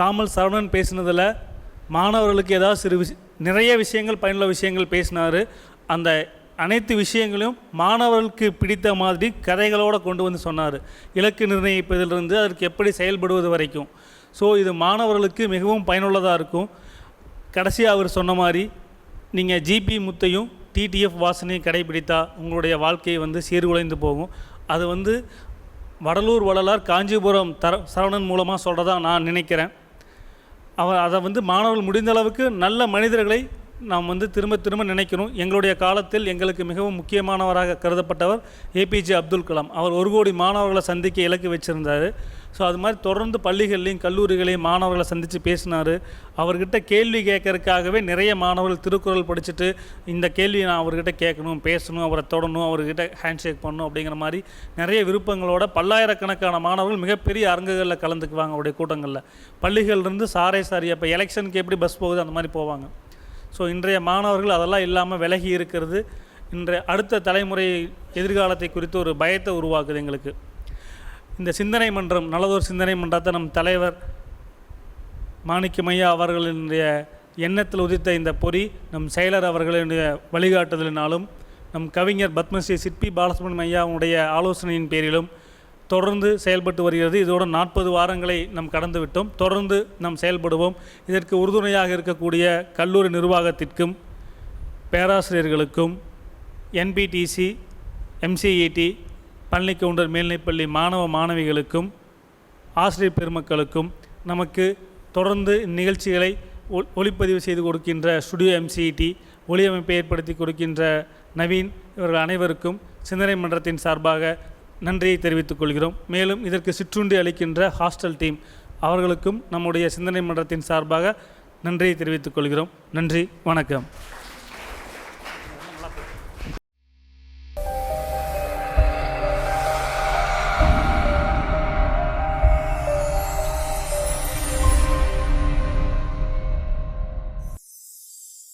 தாமல் சரவணன் பேசினதில் மாணவர்களுக்கு ஏதாவது நிறைய விஷயங்கள், பயனுள்ள விஷயங்கள் பேசினார். அந்த அனைத்து விஷயங்களையும் மாணவர்களுக்கு பிடித்த மாதிரி கதைகளோடு கொண்டு வந்து சொன்னார். இலக்கு நிர்ணயிப்பதிலிருந்து அதற்கு எப்படி செயல்படுவது வரைக்கும். ஸோ இது மாணவர்களுக்கு மிகவும் பயனுள்ளதாக இருக்கும். கடைசியாக அவர் சொன்ன மாதிரி நீங்கள் ஜிபி முத்தையும் டிடிஎஃப் வாசனையும் கடைபிடித்தா உங்களுடைய வாழ்க்கையை சீர்குலைந்து போகும். அது வடலூர் வள்ளலார் காஞ்சிபுரம் சரவணன் மூலமாக சொல்கிறதா நான் நினைக்கிறேன். அதை மாணவர்கள் முடிந்த அளவுக்கு நல்ல மனிதர்களை நாம் திரும்ப திரும்ப நினைக்கணும். எங்களுடைய காலத்தில் எங்களுக்கு மிகவும் முக்கியமானவராக கருதப்பட்டவர் ஏபிஜே அப்துல் கலாம். அவர் 1 கோடி மாணவர்களை சந்திக்க இலக்கு வச்சுருந்தார். ஸோ அது மாதிரி தொடர்ந்து பள்ளிகள்லையும் கல்லூரிகளையும் மாணவர்களை சந்தித்து பேசினார். அவர்கிட்ட கேள்வி கேட்கறதுக்காகவே நிறைய மாணவர்கள் திருக்குறள் படிச்சுட்டு இந்த கேள்வி நான் அவர்கிட்ட கேட்கணும், பேசணும், அவரை தொடணும், அவர்கிட்ட ஹேண்ட்ஷேக் பண்ணணும் அப்படிங்கிற மாதிரி நிறைய விருப்பங்களோட பல்லாயிரக்கணக்கான மாணவர்கள் மிகப்பெரிய அரங்குகளில் கலந்துக்குவாங்க. அவருடைய கூட்டங்களில் பள்ளிகள்லேருந்து சாரி அப்போ எலெக்ஷனுக்கு எப்படி பஸ் போகுது அந்த மாதிரி போவாங்க. ஸோ இன்றைய மாணவர்கள் அதெல்லாம் இல்லாமல் விலகி இருக்கிறது இன்றைய அடுத்த தலைமுறை எதிர்காலத்தை குறித்து ஒரு பயத்தை உருவாக்குது எங்களுக்கு. இந்த சிந்தனை மன்றம் நல்லதொரு சிந்தனை மன்றத்தை நம் தலைவர் மாணிக்கமையா அவர்களினுடைய எண்ணத்தில் உதித்த இந்த பொறி நம் செயலர் அவர்களினுடைய வழிகாட்டுதலினாலும் நம் கவிஞர் பத்மஸ்ரீ சிற்பி பாலசுப்ரமணியம் ஐயாவுடைய ஆலோசனையின் பேரிலும் தொடர்ந்து செயல்பட்டு வருகிறது. இதோடு 40 வாரங்களை நாம் கடந்து விட்டோம். தொடர்ந்து நாம் செயல்படுவோம். இதற்கு உறுதுணையாக இருக்கக்கூடிய கல்லூரி நிர்வாகத்திற்கும் பேராசிரியர்களுக்கும் என்பிடிசி எம்சிஇடி பழனிக்கவுண்டர் மேல்நிலைப்பள்ளி மாணவ மாணவிகளுக்கும் ஆசிரியர் பெருமக்களுக்கும் நமக்கு தொடர்ந்து இந்நிகழ்ச்சிகளை ஒளிப்பதிவு செய்து கொடுக்கின்ற ஸ்டுடியோ எம்சிஇடி ஒளியமைப்பை ஏற்படுத்தி கொடுக்கின்ற நவீன் இவர்கள் அனைவருக்கும் சிந்தனை மன்றத்தின் சார்பாக நன்றியை தெரிவித்துக் கொள்கிறோம். மேலும் இதற்கு சிற்றுண்டி அளிக்கின்ற ஹாஸ்டல் டீம் அவர்களுக்கும் நம்முடைய சிந்தனை மன்றத்தின் சார்பாக நன்றியை தெரிவித்துக் கொள்கிறோம். நன்றி, வணக்கம்.